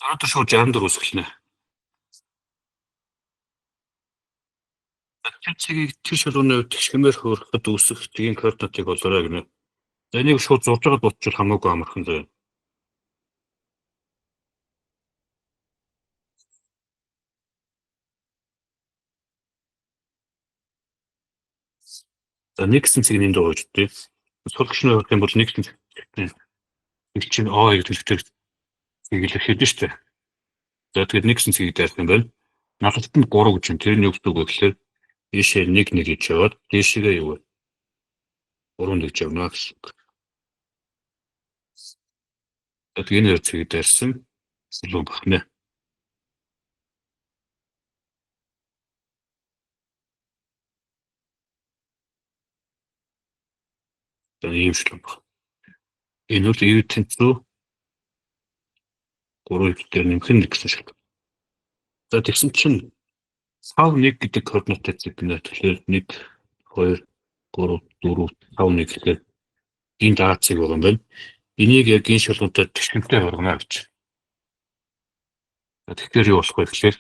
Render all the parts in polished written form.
Одоо шууд 64 үсгэлнэ. Тэр цэгийг тэр шалгууны үед хэмээр хөөрөхөд үүсэх цэгийн координатыг олоорой гэнэ. За энийг шууд зурж байгаа бодчвол хамаагүй амархан заяа. За нэгсэн цэг нэнд оож дээ. Сурагчны хувьд юм бол нэгсэн цэг чинь А гэж хэлэхдээ цэгийг л хэлнэ шүү дээ. За тэгээд нэгсэн цэгийг дайрах юм байна. Нагалт нь 3 гэж юм. Тэрний өгдөг вэ гэхээр ийшээ 1 гэж яваад дээшгээ юу вэ? 3 гэж явна гэсэн. Тэгээд энэ хоёр цэгийг дайрсан илүү багнэ. За ийм шүү баг. Энэ бол 90 тэнцүү 3 дээр нэмэх нь гэсэн шиг. За тэгсэн чинь 5 1 гэдэг координаттай цэг гэнэ. Тэгэхээр 1 2 3 4 5 1 гэхээр энэ даа цэг байгаа юм байна. Энийг яг энэ шалгуунтай тэгшинтэй болгоно гэж. Тэгэхээр юу болох вэ гэхээр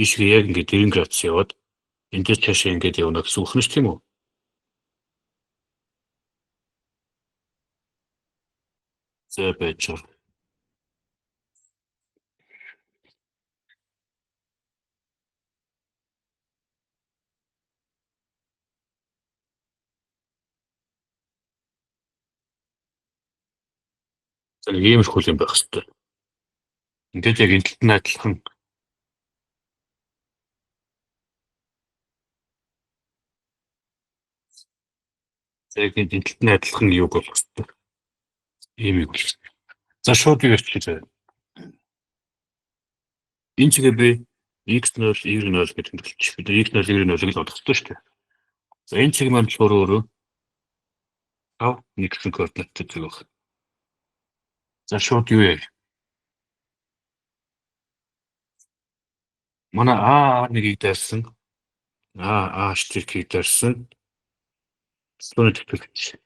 ийшээ яг ингээд 90 градус яваад эндээс цаашаа ингээд явна гэсэн үг нь ч тийм үү? За байж байгаа. За нэг ийм их юм байх хэрэгтэй. Ингээд яг энэ талд нь адилхан яг энэ талд нь адилхан юг болох хэрэгтэй. Ийм үг л. За шууд юу ярьчих вэ? Энэ чигээ би x0 y0 гэж тэмдэглэж бид x0 y0 гэж олох хэрэгтэй шүү дээ. За энэ чиг маань өөрөө 5 1 гэсэн координаттай цэг баг. За шууд юу яа? Манай А1-ийг дайрсан. А'-ийг дайрсан. Стонод төгөлж.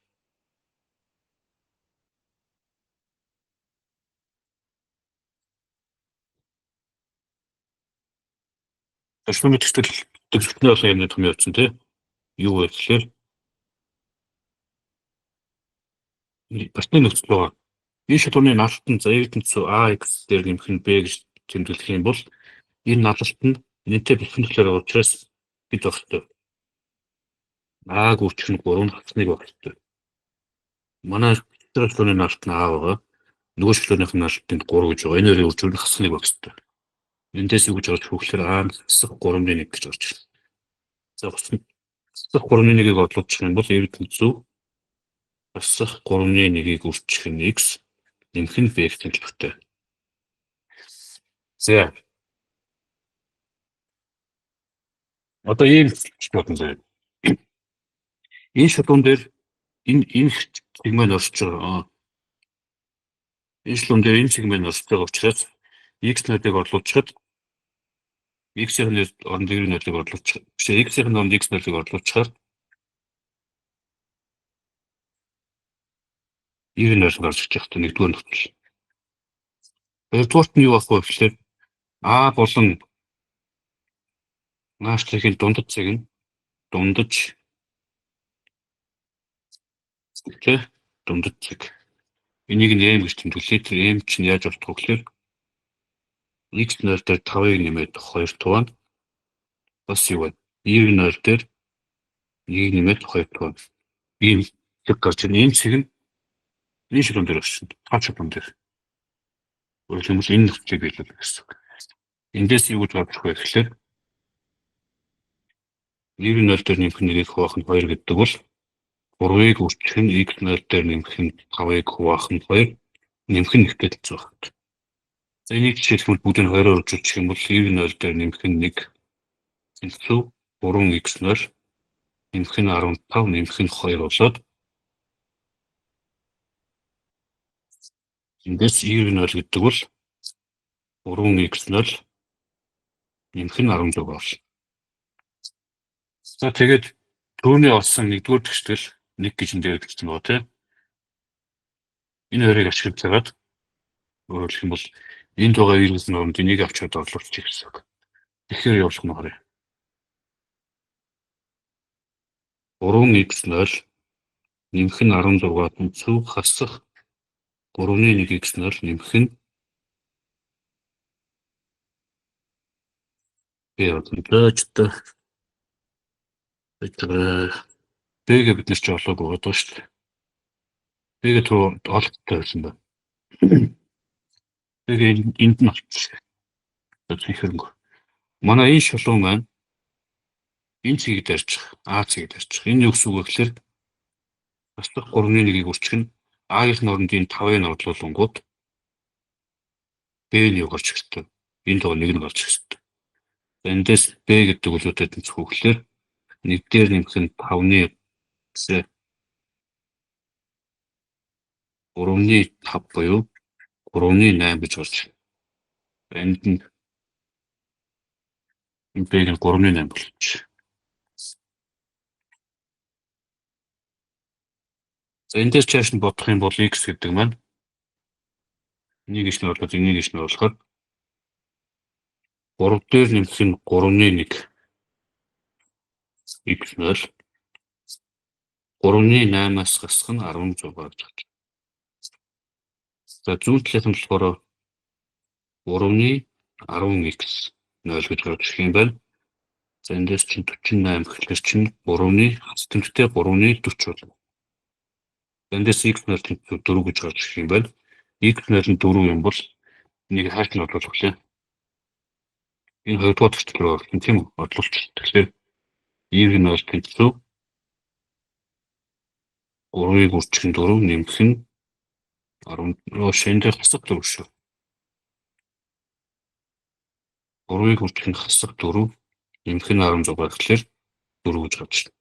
Стонод төгөлтний олон юм том явуулсан тий. Юу вэ гэхээр батны нөхцөл байгаа. Энэ шалгууны налт нь за эрдэнэцүү AX дээр нэмэх нь B гэж тэмдэглэх юм бол энэ налт нь энэтэй бэлтгэнээр учраас бид багтай. А гүрч нь 3 хатныг багтай. Манай шалгууны налт нь А байгаа. Нөгөө шалгууных нь налт нь 3 гэж байгаа. Энэ хоёрын үржил нь хасныг багтай. Эндээс юу гэж орж хөглөхөр А хасах 3-1 гэж орж ирнэ. За хасах 3-1-ийг одлуулчих юм бол эрдэнэцүү хасах 3-1-ийг үржих нь X нэмэх нь B гэх тэмдэгтэй. За. Одоо ийм бодсон заяа. Энэ шалгуун дээр энэ цэг маань орж байгаа. Энэ шалгуун дээр энэ цэг маань орж байгаа учраас x0-ыг орлуулчихад x-ийн оронд y0-ыг орлуулчих. X-ийн оронд x0-ыг орлуулчихаар y0 гарч ирж байгаа нэгдүгээр нөхцөл. Хоёрдугаарт нь юу болох вэ гэхээр А болон нааштрын дундад цэг нь дундаж цэг. Энийг нь m гэж тэмдэглэе. Тэр m чинь яаж болох вэ гэхээр x0 дээр 5-ыг нэмээд 2 туваа бас юу вэ? y0 дээр 1-ийг нэмээд 2 туваа. Ийм цэг гарч ирнэ. Энэ цэг нь энэ шалгуун дээр орчихно. Тав шалгуун дээр. Өөрөлдвөл энэ нөхцөлийг биелүүлэх гэсэн. Эндээс юу гэж бодох вэ гэхээр y0 дээр нэмэх нь 1-ийг хуваах нь 2 гэдэг бол 3-ыг үржих нь x0 дээр нэмэх нь 5-ыг хуваах нь 2 нэмэх нь 1 гэдэг байна. За энийг жишээлбэл бүгдийг 2-оор үржүүлчих юм бол y0 дээр нэмэх нь 1 тэнцүү 3x0 нэмэх нь 15 нэмэх нь 2 болоод эндээс y0 гэдэг бол 3x0 нэмэх нь 16 болно. За тэгээд түүний олсон нэгдүгээр тэгштэл 1 гэж энэ дээр гэсэн байгаа тийм. Энэ хоёрыг ашиглаж байгаа. Өөрөлдөх юм бол Энд байгаа вирус нөрөнд энийг авчиад орлуулчих гэсэн үг. Тэгэхээр явуулах нь харъя. 3x0 нэмэх нь 16 тэнцүү хасах 3-1x0 нэмэх нь одоо Б-гээ бид нар ч олоогүй байгаа шүү дээ. Б-гээ туу олдтой байсан байна. Б-гээ энд нь олчихсон. Тэгэхээр манай энэ шулуун маань энэ цэгийг дарьчих, А цэгийг дарьчих. Энэ юу гэсэн үг вэ гэхээр хасах 3-1-ийг үржих нь А-гийн оронд энэ 5-ыг орлуулангууд Б-ний юу гарч ирсэн. Энэ тоо нэг нь гарч ирсэн. Эндээс Б гэдэг үлүүдэд нь зөвхөөр 1 дээр нэмэх нь 5-ны гэсэн 3-ны 5 буюу 3-ны 8 гэж гарч ирсэн. Энд нь Б-г нь 3-ны 8 болчих. За энэ дээр чааш нь бодох юм бол x гэдэг маань энийг иш нь орлоод энийг иш нь орлоход 3 дээр нэмэх нь 3-ны 1 x0 3-ны 8-аас гасах нь 16 гэж байна. За зүүн талаас нь болохоор 3-ны 10x 0 гэж гарч ирэх юм байна. За эндээс чинь 48 гэхэлэр чинь 3-ны хас тэмдэгтэй 3-ны 40 болно. Эндээс x0 тэмдэгт 4 гэж гарч ирэх юм байна. x0 нь 4 юм бол энийг хааш нь орлуулах вэ? Энэ хоёрдугаар төсөл рүү орлуулсан тийм үү? Орлуулчих. Тэгэхээр y-г тэмдэгт 3-ыг үржих нь 4 нэмэх нь 10 шинээр хасах 4 шүү. 3-ыг үржих нь хасах 4 нэмэх нь 16 гэхэлэр 4 гэж гарч ирнэ.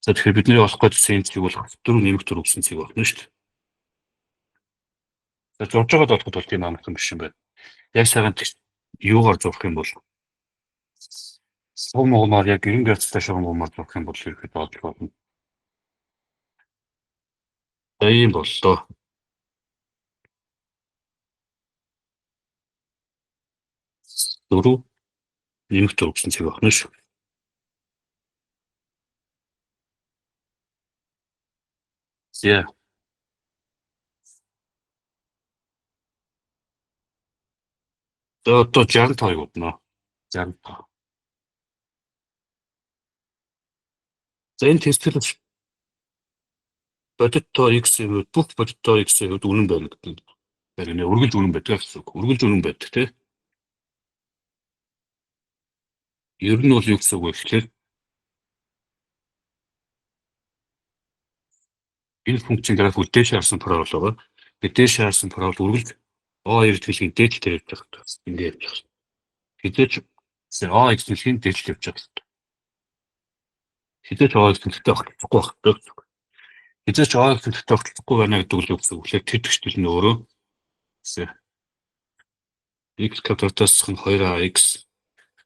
За тэгэхээр бидний олох гэсэн цэг бол 4 нэмэх 4 гэсэн цэг болно шүү дээ. За зурж байгаад олоход бол тийм амархан биш юм байна. Яг сайхан юугаар зурх юм бол суммаар яг 90 градустай шугамаар зурх юм бол ихэд болж болно. За ийм боллоо. Дөрөв нэмэх 4 гэсэн цэг байна шүү. За. Одоо 65-ыг бодно. 65. За энэ тестээр бодиттой x-ийн хувьд бүх бодиттой x-ийн хувьд үнэн байна гэдэг. Тэгэхээр нэ үргэлж үнэн байдаг гэсэн үг. Үргэлж үнэн байдаг тийм. Ер нь бол юу гэсэн үг вэ гэхээр энэ функцийн график дээш харсан парабол байгаа. Тэгээд дээш харсан парабол үргэлж O2 дэлхийн дээдлэлээр явж байгаа. Ингээд явж байгаа. Хэдэж OX дэлхийн дээдлэл явж байгаа. Хэдэж OX дэлхийд огтлохгүй байх. Хэзээ ч OX дэлхийд огтлохгүй байна гэдэг үг юу гэсэн үг. Тэгэхээр тэр тэгштэл нь өөрөө x квадратаас нь 2ax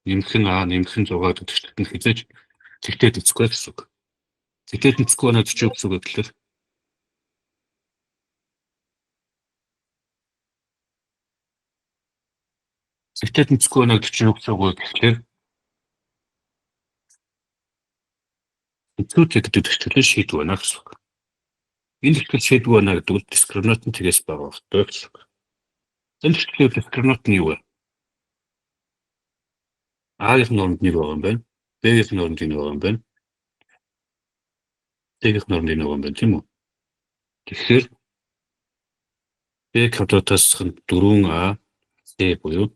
нэмэх нь a нэмэх нь 6 гэдэг тэгштэл нь хэзээ ч тэгтээ дэцэхгүй гэсэн үг. Тэгтээ дэцэхгүй байна гэж юу гэсэн үг гэхээр тэгтээ дэцэхгүй байна гэж юу гэсэн үг гэхээр хэцүүтэй гэдэг тэгштэл шийдвэ байна гэсэн үг. Энэ тэгштэл шийдвэ байна гэдэг нь дискриминант нь тэгээс байгаа хэрэгтэй гэсэн үг. Энэ тэгшлийн дискриминант нь юу вэ? A-гийн нормд 1 байгаа юм байна. B-гийн нормд 1 байгаа юм байна. C-гийн нормд 1 байгаа юм байна тийм үү? Тэгэхээр B квадратаас нь 4a C буюу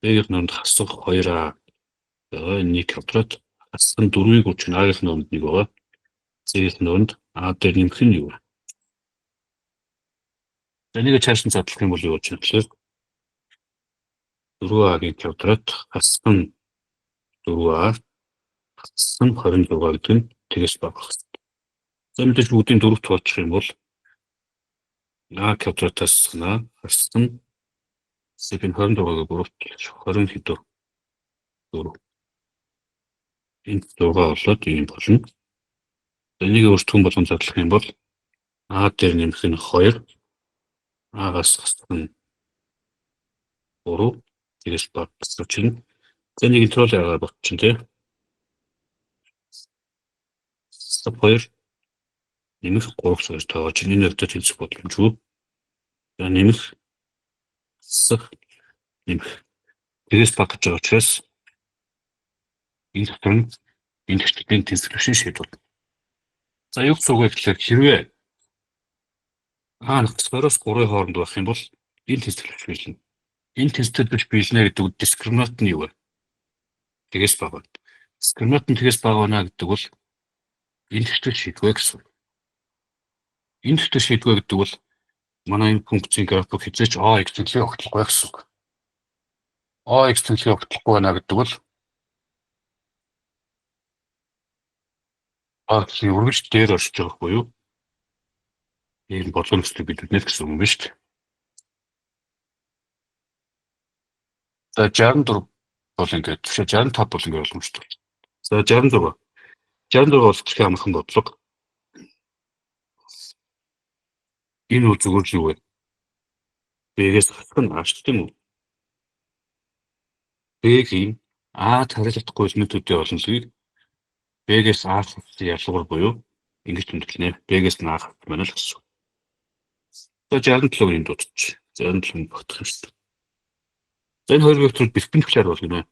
B-гийн нормд хасах 2a энэ 1 квадрат хасах нь 4-ийг үржих A-гийн нормд 1 байгаа. C-гийн нормд A дээр нэмэх нь юу вэ? Энийг цааш нь задлах юм бол юу болж байна гэхээр 4a-гийн квадрат хасах нь 4a хасах нь 26 гэдэг нь тэгээс бага хэрэгтэй. За мэдээж бүгдийн 4-т тооцох юм бол a квадратаас нь хасах нь C-ийн 26-г 3-т 20 хэдөө 4. Энд 6 болоод ийм болно. Энийг өөртөө болгон задлах юм бол a дээр нэмэх нь 2 a-гаас хасах нь 3 тэгээс багцчихна. За нэг интрол яагаад болчихно тий. Stop 2 нэмэх 3 гэж тоогооч. Энэ өдөрт хэлцэх боломжгүй. За нэмэх засах нэмэх. Тэгээс багж байгаа учраас энэ дотор нь энэ хэвчлийн тэнцвэршин шийдвэр. За юу гэсэн үг вэ гэхээр хэрвээ нөхцөл 2-оос 3-ын хооронд байх юм бол энэ тэнцвэршин биелнэ. Энэ тэнцвэршин биелнэ гэдэг нь дискриминант нь юу вэ? Тэгээс бага. Дискриминант нь тэгээс бага байна гэдэг бол энэ хэвчл шийдвэ гэсэн. Энэ хэвчл шийдвэ гэдэг бол манай энэ функцийн график хязгаарч x төлөв огтлохгүй гэсэн үг. x төлөв огтлохгүй байна гэдэг бол x-ийн үргэлж дээр оршиж байгаа буюу ийм боломжтой биднээс гэсэн юм байна шүү дээ. За 64 бол ингээд 65 бол ингээд боломжтой. За 66. 66 бол хэрхэн амархан бодлого. Энэ үл зүгээр л юу вэ? B-гээс хасах нь ааш тийм үү? B-ийн А тарилдахгүй элементүүдийн олонлыг B-гээс А хассан ялгуур буюу ингэж тэмдэглэнэ. B-гээс нь А хассан байна л гэсэн. За 67-ийн дуудчих. 67-ийн багтах юм шүү дээ. За энэ хоёр векторыг перпендикуляр болгоно.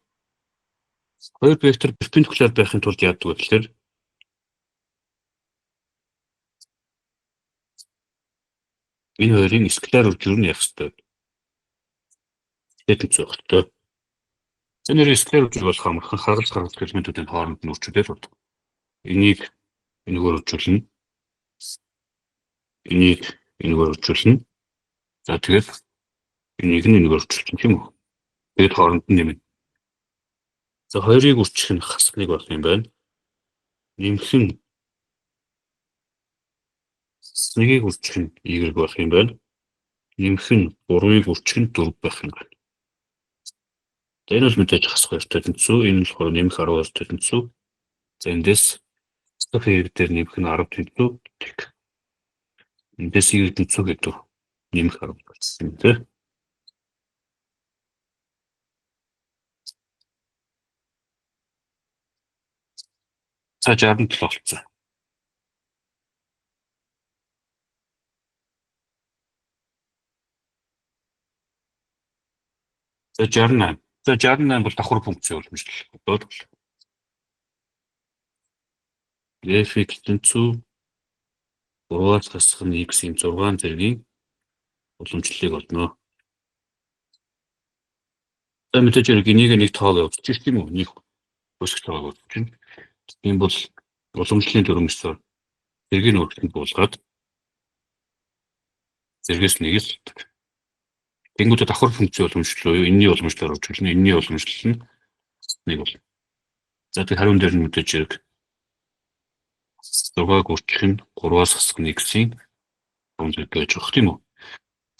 Хоёр вектор перпендикуляр байхын тулд яадаг вэ гэхээр энэ хоёрын скалар үржил нь явах ёстой. Тэд зөв хөтөө. За нэр скалар үржил болох амархан харгалзах элементүүдийн хооронд нь үржүүлээд бод. Энийг энэгээр үржүүлнэ. Энийг энэгээр үржүүлнэ. За тэгээд энийг энэгээр үржүүлчих юм уу? Тэгээд хооронд нь нэмнэ. За хоёрыг үржих нь хасахныг болох юм байна. Нэмэх нь нэгийг үржих нь y байх юм байна. Нэмэх нь 3-ыг үржих нь 4 байх юм байна. За энэ бол мэдээж хасах ёстой тэнцүү. Энэ болохоор нэмэх 12 тэнцүү. За эндээс стop y дээр нэмэх нь 10 тэнцүү. Эндээс y тэнцүү гэдэг нэмэх 10 болсон юм тий. За 67 болсон. За 68. За 68 бол давхар функцийн уламжлал. Одоо f-ийг тэнцүү 3-аас хасах нь x-ийн 6 зэргийн уламжлалыг олно. За мэдээж энийг нэг тоог явуулчих тийм үү? Нэг өсөх тоог явуулчих. Тийм бол уламжлалын дүрмжсээр зэргийг өөрчлөлт буулгаад зэргээс нэг л тэнгуүтэй давхар функцийн уламжлал уу энэний уламжлалаар үржүүлнэ. Энэний уламжлал нь нэг бол. За тэг хариун дээр нь мэдээж хэрэг 6-г үржих нь 3-аас хасах нь x-ийн 3 зэрэг гэж өгөх тийм үү?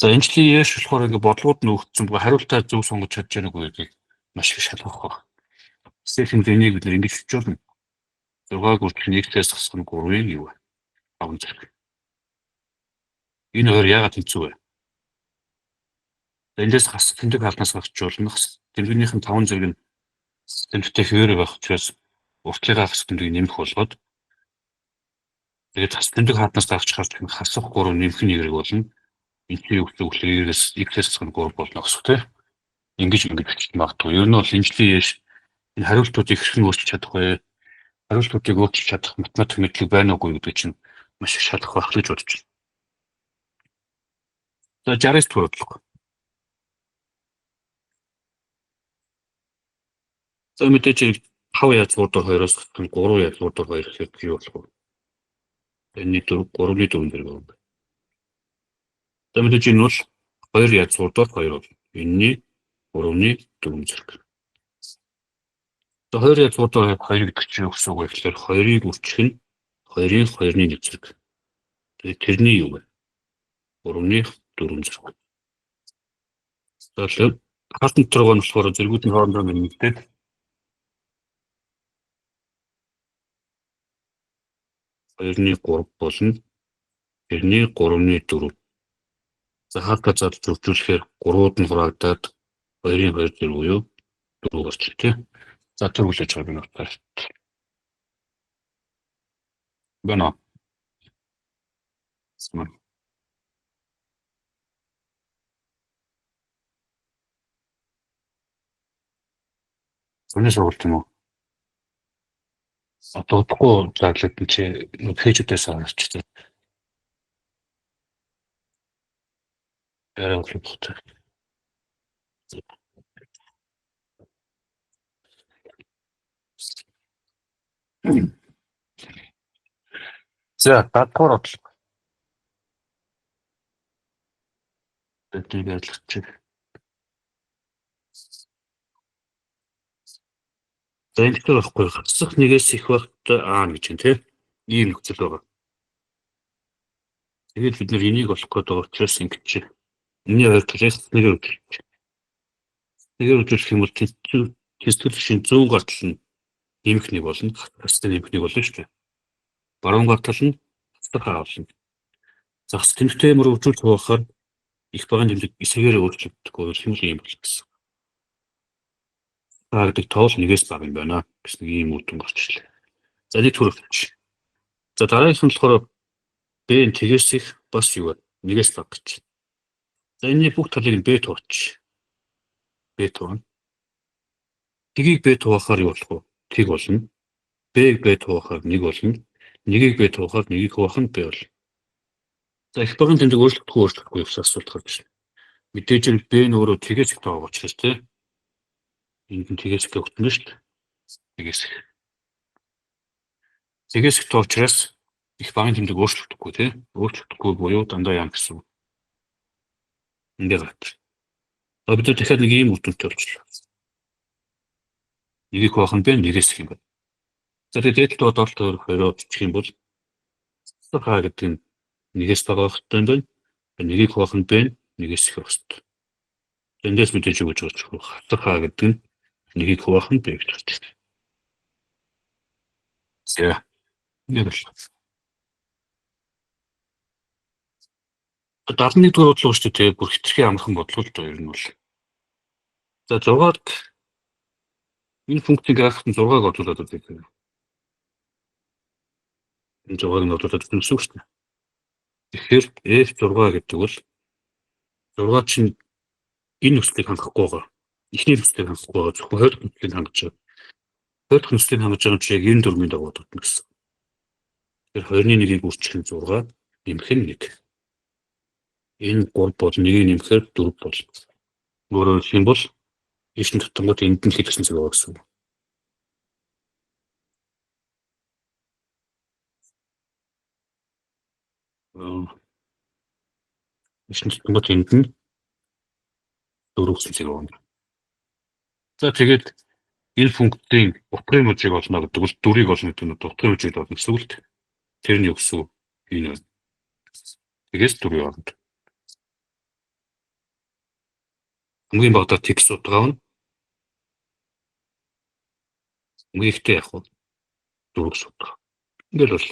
За энэ жилийн яаш болохоор ингээ бодлогууд нөхцсөн байгаа хариултаа зөв сонгож чадж байгааг үгийг маш их шалгах байна. Стефен энийг бид ингэж хичүүлнэ. 6-г үржих нь x-ээс хасах нь 3-ийн юу вэ? 5 зэрэг. Энэ хоёр яагаад тэнцүү вэ? Эндээс хас тэмдэг хаалтнаас гарчуулна. Тэмдгийнх нь 5 зэрэг нь тэмдэгтэй хэвээр байх учраас уртлыгаа хас тэмдгийг нэмэх болгоод тэгээд хас тэмдэг хаалтнаас гарч харж хасах 3 нэмэх нь y болно. Энэ юу гэсэн үг вэ? X-ээс хасах нь 3 болно гэсэн үг тийм. Ингэж бичиж магадгүй. Ер нь бол энэ энэ хариултуудыг хэрхэн өөрчилж чадах вэ? Хариултуудыг өөрчилж чадах математик мэдлэг байна уугүй гэдэг чинь маш их шалгах байх гэж бодож байна. За 69 дахь бодлого. За мэдээж 5 язгуурдаар 2-оос 3 язгуурдаар 2 гэхэд юу болох вэ? Энэ 3-ны 4 зэрэг байна. За мэдээж энэ бол 2 язгуурдаар 2 бол. Энэний 3-ны 4 зэрэг. За 2 язгуурдаар 2 гэдэг чинь юу гэсэн үг вэ гэхээр 2-ыг үржих нь 2-ын 2-ны 1 зэрэг. Тэгээд тэрний юу вэ? 3-ны 4 зэрэг. За хаалтан доторгоо нь болохоор зэргүүдийн хоорондоо нэмэгдээд 2-ны 3 болно. Тэрний 3-ны 4. За хаалтаа зарж үржүүлэхээр 3-ууд нь хураагдаад 2-ын 2 зэрэг буюу 4 гарч тий. За төрүүлж байгаа би нутгаар. Бэнэ. Өнөөдөр сургалт юм уу? Дутхгүй зарлаад чи пэйжүүдээс авчихсан. Яран хэлбэхтэй. За дадгаар бодлого. Тэднийг ярилцчих. За энэ дээр байхгүй хасах нэгээс их багт гэж юм тий. Ийм нөхцөл байгаа. Тэгээд бид нэр энийг олох гээд байгаа учраас ингэж чинь. Миний хувьд талаас нэгээр үзүүлж. Нэгээр үзүүлэх юм бол тэтгэл шин 100 гартал нь нэмэх нэг болно. Хастай нэмэх нэг болно шүү дээ. Баруун гартал нь хасах болно. Загас тэмдэгтэй мөр үзүүлж байхаар их багын тэмдэг эсэгээр өөрчлөгдөхгүй юм ийм бол гэсэн. Гэдэг тоол нэгээс бага юм байна гэсэн ийм үр дүн гарч ирлээ. За нэг төрөвч. За дараагийнх нь болохоор Б тэгээс их бас юу вэ? Нэгээс бага гэж. За энэ бүх талыг нь Б тууч. Б туун. Тгийг Б туухаар юу болох вэ? Тэг болно. Б туухаар нэг болно. Нэгийг Б туухаар нэгийг хуваах нь Б болно. За их багын тэмдэг өөрчлөхгүй гэсэн асуулт гарч байна. Мэдээж л Б нь өөрөө тэгээс их байгаа учраас тий. Энд нь тэгээс их өгтөн шүү дээ. Тэгээс их учраас их багын тэмдэг өөрчлөгдөхгүй тий. Өөрчлөгдөхгүй буюу дандаа яа гэсэн. Ингээд гарч. Бид дахиад нэг ийм үр дүнтэй болчихлоо. Нэгийг хуваах нь Б нэгээс их юм байна. За тэгээд дээд доолт хоёроо бичих юм бол хаа гэдэг нь нэгээс бага байх хэрэгтэй юм байна. Нэгийг хуваах нь Б нэгээс их байх хэрэгтэй. Эндээс мэдээж өгч байгаа хаа гэдэг нь нэгийг хуваах нь Б гэж байна. За. Ингээд л. 71 дугаар бодлого шүү дээ. Бүр хитрхи амархан бодлого л доо ер нь бол. За 6-ад энэ функцийн графикт нь 6-ыг оруулаад үзье. Энэ 6-ыг нь оруулаад үзсэн шүү дээ. Тэгэхээр F6 гэдэг бол 6 чинь энэ нөхцөлийг хангахгүй байгаа. Эхний нөхцөлийг хангахгүй байгаа. Зөвхөн хойд нөхцөлийг хангаж байгаа. Хойд нөхцөлийг хангаж байгаа чинь яг энэ дөрмийн дагуу бодогдно гэсэн. Тэгэхээр 2-1-ийг үржих нь 6, нэмэх нь 1. Энэ 3 бол 1-ийг нэмэхээр 4 бол. Өөрөөр хэлэх юм бол ишин тутамгууд энд нь хэлсэн зүйл байгаа гэсэн. Ишин тутамгууд энд нь 4 гэсэн зүйл байна. За тэгээд энэ функцийн утгын мужийг олно гэдэг бол 4-ийг олно гэдэг нь утгын мужийг олно гэсэн үг л. Тэр нь юу гэсэн үг? Энэ. Тэгээс 4 явна. Хамгийн багадаа текст утгаа нь мэгтэй яг уу 4 утга. Ингээл бол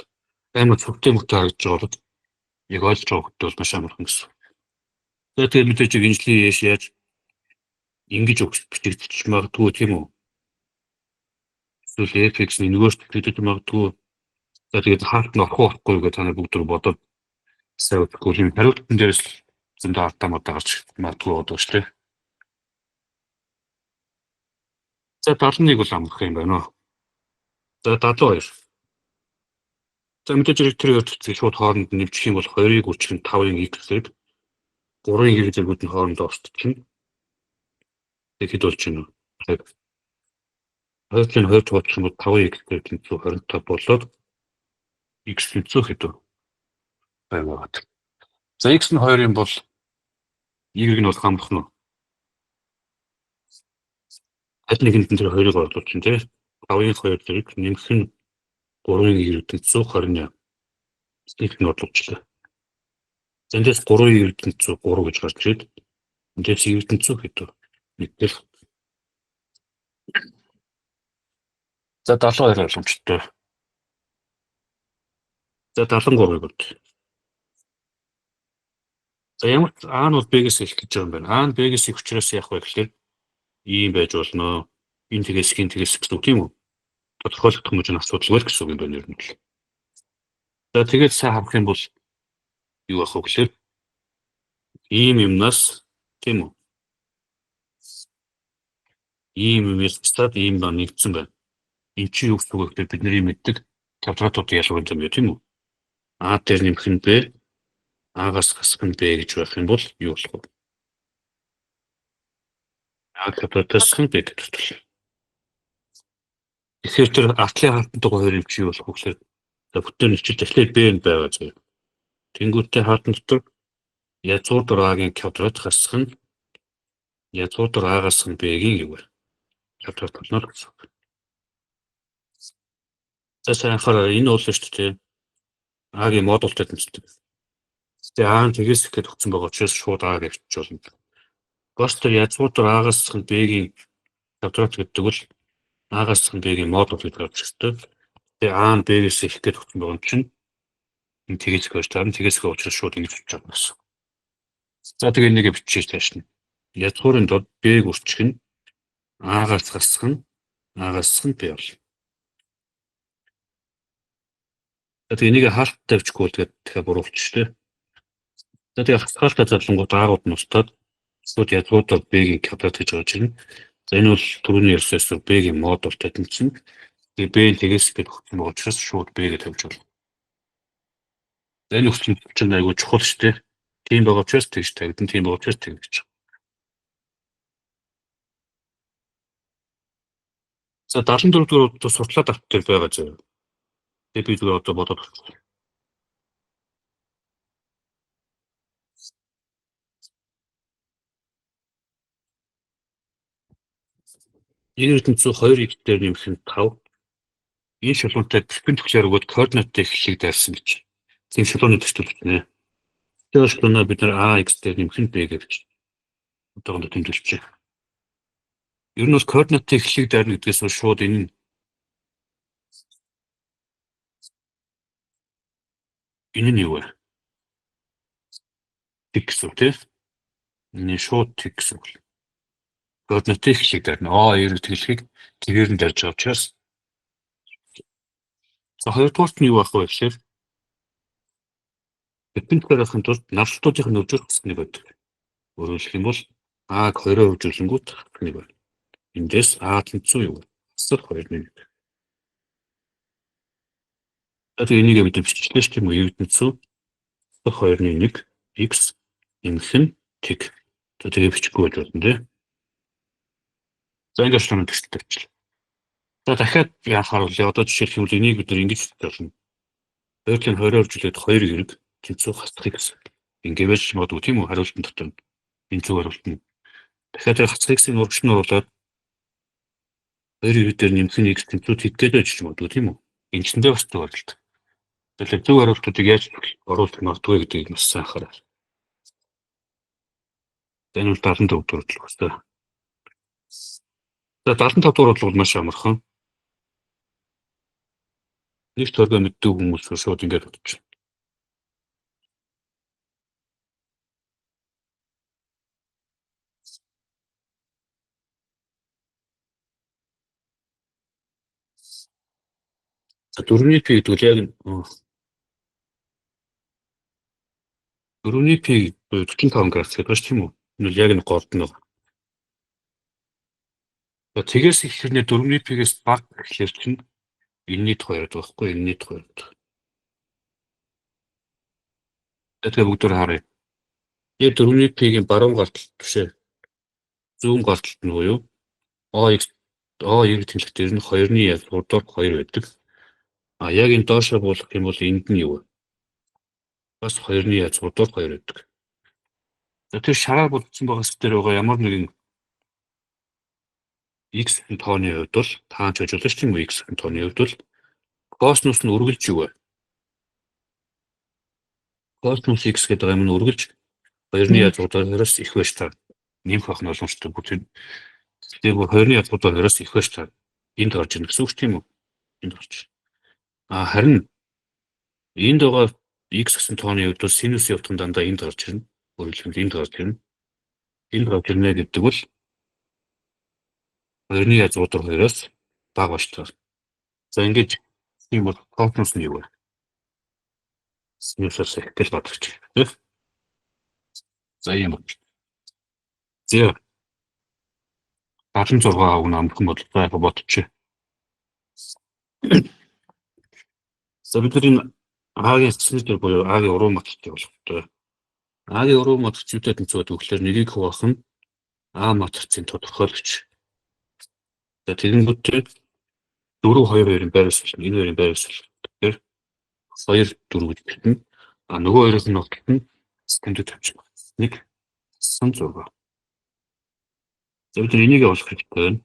амар цогтой мөтэй харагдаж байгаа бол яг ойлгож байгаа хөтөл бол маш амархан гэсэн. Тэгээд мэдээж гинжлийн яаж ингэж бичигдчих магадгүй тийм үү? Эсвэл FX-ийн нэгөөс бичигдэж магадгүй. За тэгээд хаалт нь орохгүй гэж та нар бүгд бодоод сайн үтгэхгүй юм хариултан дээрээс зөндөө артамаа гарч магадгүй бодож шүү дээ. За 71 бол амарх юм байна уу? За 72. За мэдээж тэр хэвчээ шууд хооронд нэмчих юм бол 2-ыг үржих нь 5-ын x-ийг 3-ын хэрэг зэргүүд нь хоорондоо орчдчих. Тэгэхэд болж байна уу? Хоёрын 2 тооцох юм бол 5-ын x-ээр 125 болоод x 100 хэдэн байгаад. За x нь 2 юм бол y нь бол хамрах нь. Аль нэгэнд нь тэр 2-ыг оруулах чинь тий 5-ын 2 зэрэг нэмэх нь 3-ын y 120 стик нь оруулчихлаа. Эндээс 3-ын y 103 гэж гарч ирээд эндээс y 100 хэдэн нэгдэл. За 72 ойлгомжтой. За 73-ыг бод. За ямар А нь бол B-гээс эхлэх гэж байгаа юм байна. А нь B-гээс их учраас яах вэ гэхээр ийм байж болно. Энэ тэгээс гэсэн үг тийм үү? Тодорхойлогдох хэмжээний асуудалгүй гэсэн үг юм байна ер нь л. За тэгээд сайн харах юм бол юу ах вэ гэхээр ийм юмнаас тийм үү? Ийм юмээс цаад ийм ба нэгдсэн байна. Энд чинь юу гэсэн үг вэ гэхээр бидний мэддэг квадратууд ялгуур юм байна тийм үү? А дээр нэмэх нь b, А-гаас хасах нь b гэж байх юм бол юу болох вэ? А квадратаас нь b квадрат болно. Тэгэхээр тэр артлын хаалттай хоёр юм чи юу болох вэ гэхээр бүтэн нь чи дахиад b нь байгаа заяа. Тэнгүүтээ хаалтан дотор язгуур А-гийн квадрат хасах нь язгуур А-гаас нь b-гийн юу вэ? Квадрат болно гэсэн. За сайн хараа энэ бол шүү дээ. А-гийн модултай тэмцдэг. Тэгээ А нь тэгээс ихэд өгсөн байгаа учраас шууд А гэж болно. Бас тэр язгуур А-гаас нь b-гийн квадрат гэдэг бол А-гаас нь b-гийн модуль гэдэг гарч ирдэг. Тэгээ А нь b-гээс их гээд өгсөн байгаа юм чинь энэ тэгээс гэж таарна. Тэгээс их учраас шууд ингэж болж байгаа юм. За тэгээ энийг бичиж тааш нь. Язгуурын дод b-г үрчих нь А-гаас хасах нь А-гаас нь b болно. Тэгээ энийг хаалт тавьчихгүй бол тэгэхээр буруулчих шүү дээ. За тэгээ хаалтаа задлангууд аагууд нь устдаад шууд язгуудад b-гийн квадрат гэж гарч ирнэ. За энэ бол түрүүний ерсөөс b-гийн модултай тэмцэн. Тэгээ b тэгээс ихэд өгсөн байгаа учраас шууд b гэж тавьж болно. За энэ өгсөн чинь айгүй чухал шүү дээ. Тийм байгаа учраас тэгж тавигдан, тийм байгаа учраас тэгж. За 74 дугаар удаа сурталаад авт дээр байгаа заяа. Тэгээ би зүгээр одоо бодоод байна. Энэ ертөнцийн 2x дээр нэмэх нь 5. Энэ шалгуунтай перпендикуляр өгөөд координаттай эхлэлийг дайрсан гэж. Тийм шалгууны төсөл бичнэ. Тэгээд шалгуунаа бид нэр ax дээр нэмэх нь b гэж одоогонд тэмдэглэжээ. Ер нь бол координаттай эхлэлийг дайрна гэдгээс нь шууд энэ нь юу вэ? Тэг гэсэн тийм. Энэ шууд тэг гэсэн үг. Координаттай эхлэлийг дайрна. А2-ыг тэглэхийг тэгээр нь дарж байгаа учраас. За хоёрдугаарт нь юу байх вэ гэхээр перпендикулярын тулд наралтуудын нөлөөлөх хэсэг байдаг. Өөрөөр хэлэх юм бол А-г 2-оор хөвжүүлэнгүүт нэг байна. Эндээс А тэнцүү юу? Асар 2-1. Тэгээд энийг бид биччихлээ шүү дээ. Юу тэнцүү? 2-1 x нэмэх нь тэг. Тэгээд бичихгүй байж болно тийм. За ингэж тань төсөлтэй бичлээ. За дахиад яахаар вэ? Одоо жишээлх юм бол энийг бид нэг ингэж болно. 2-ын 20-оор хөвжүүлээд 2 хэрэг тэнцүү хасахыг гэсэн. Ингээ байж магадгүй тийм үү? Хариултын дотор энэ зөв хариулт нь. Дахиад хасах x-ийн урагш нь оруулаад 2 хэрэг дээр нэмэх нь x тэнцүү тэг гэж байж магадгүй тийм үү? Энэ ч зөндөө бас зөв хариулт. Тэгэхээр зөв хариултуудыг яаж оруулах магадгүй гэдгийг бас сайн хараа. Энэ бол 75 дугаар хөстэй. За 75 дугаар бол маш амархан. Нэг төргөө мэддэг хүмүүс шууд ингэж бодчих. За 4-ний p гэдэг яг 4-ний p 45 градус гэдэг байна тийм үү? Энэ яг нэг голд нь. За тэгээс ихлэрнээ 4-ний p-гээс баг гэхлээр чинь энэний тухай яриад байгаа байхгүй энэний тухай яриад. Тэгэхээр бүгдээр харъя. Яг 4-ний p-гийн баруун гарталт бишээ. Зүүн гарталт нь буюу ax тэнхлэх дээр нь 2-ны язгуурдаар 2 байдаг. Яг энэ доошоо буулгах юм бол энд нь юу вэ? Бас 2-ны язгуурдаар 2 байдаг. За тэр шараар бүрдсэн байгаа хэсэг дээр байгаа ямар нэгэн x-ийн тооны хувьд бол таанч ажиллаж тийм үү x-ийн тооны хувьд бол косинус нь үргэлж юу вэ? Косинус x гэдэг юм нь үргэлж 2-ны язгуурдаараас их байж таа. Нэмэх ах нь боломжтой бүтээн. Тэгээд 2-ны язгуурдаараас их байж таа. Энд орж ирнэ гэсэн үг тийм үү? Энд орж. Харин энд байгаа x гэсэн тооны хувьд бол синус явуулсан дандаа энд орж ирнэ. Өөрөлдөлт энд орж ирнэ. Энд орж ирнэ гэдэг бол 2-ны язгуур 2-оос бага болж таар. За ингэж ийм бол конференс нь юу вэ? Синусаас ихтэл бодогч. За ийм бол. За 76 агуу намхан бол за яг бодчих. За бид нар энэ А-гийн эцсэлдэр буюу А-гийн уруу математик болохтой. А-гийн уруу математиктэй тэнцвэрт өгөхлөөр нэгийг хуваах нь А матрицын тодорхойлогч. За тэгэнгүүтээ 4 2 2-ын байршил энэ хоёрын байршил. Тэгэхээр 2 4 гэж бичнэ. А нөгөө хоёрын нотолт нь тэмдэг тавьчих. 1 6. За бид энийг олох хэрэгтэй байна.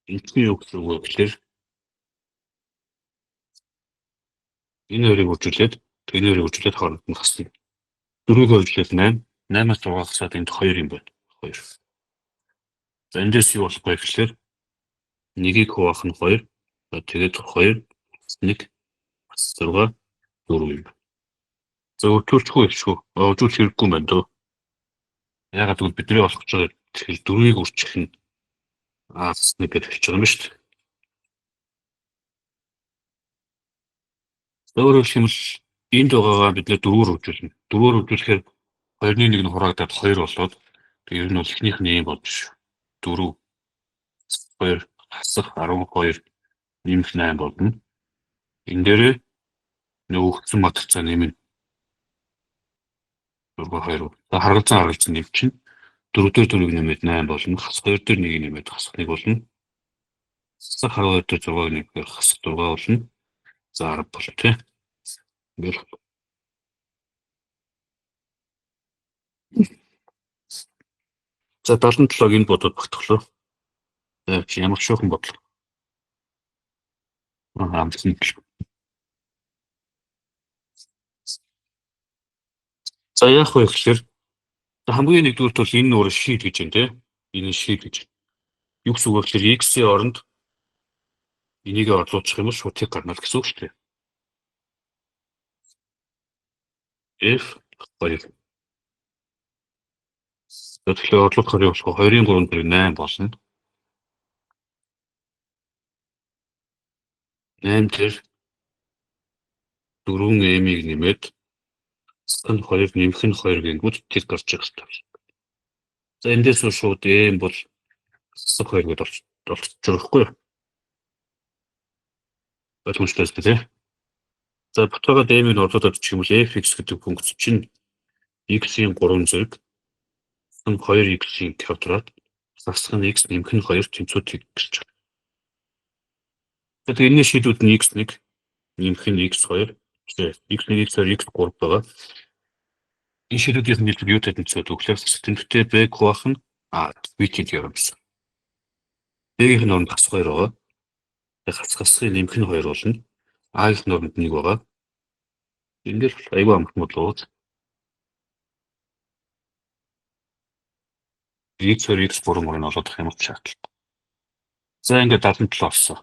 Энэний юу гэсэн үг вэ гэхээр энэ хоёрыг үржүүлээд энэ хоёрыг үржүүлээд хооронд нь хасна. 4-ийг үржүүлээд 8, 8-аас 6 хасаад энд 2 юм байна. 2. За эндээс юу болох вэ гэхээр нэгийг хуваах нь 2. Тэгээд 2 1 6 4 юм. За өчүүрчгүй шүү. Өчүүрч хэрэггүй юм байна дөө. Ягаад гэвэл бидний болох гэж байгаа тэгэхээр 4-ийг үржих нь нэг гэж хэлж байгаа юм шүү дээ. Өөрөөр хэлбэл энд байгаагаа бид нэр 4-өөр үржүүлнэ. 4-өөр үржүүлэхээр 2-ны 1 нь хураагдаад 2 болоод тэгээд ер нь бол эхнийх нь юм болж 4 2 хасах 12 нэмэх 8 болно. Энэ дээрээ нөгөөсөн матрицаа нэмнэ. 4 2. За харгалзан нэмчин 4 дээр 4-ийг нэмээд 8 болно. Хас 2 дээр 1-ийг нэмээд хасах 1 болно. Хасах 12 дээр 6-ыг нэмэхээр хасах 6 болно. За 10 болоо тий. Ингээл. За 77-ыг энд бодоод багтглоо. За ямар шуухан бодлого. Амтсан гэл. За яах вэ гэхээр хамгийн нэгдүгürt бол энэ нуурыг шийд гэж байна тий. Энэ шийд гэж. Юу гэсэн үг вэ гэхээр x-ийн оронд энийг орлуулчих юм бол шууд тэг гарна гэсэн үг шүү дээ. F 2. Тэгэхээр орлуулахаар явах 2-ын 3 дээр 8 болно. 8 дээр 4m-ийг нэмээд сан 2 нэмэх нь 2 гингүүд тэр гарч ирэх хэрэгтэй. За эндээс шууд m бол сан 2 гэдээ олчих жоохгүй юу? Ойлгомжтой шүү дээ. За буцаагаад m-ийг орлуулад очих юм бол fx гэдэг функц чинь x-ийн 3 зэрэг сан 2x-ийн квадрат засах нь x нэмэх нь 2 тэнцвэрт гэж байна. Тэгээд энэ шийдүүд нь x1 нэмэх нь x2 x1 x2 x3 байгаа. Энэ шийдүүдийн нийтлэг юу тэнцвэрт өглөө тэнцвэртэй b хуваах нь b-ийн теоремс. B-ийн норм хас 2 байгаа. Хасхын нэмэх нь 2 болно. А-ийн нормд 1 байгаа. Ингээд аюул амтмал болоод x2 x3 мөрөнд олоодох юм уу шаардлага. За ингээд 77 болсон.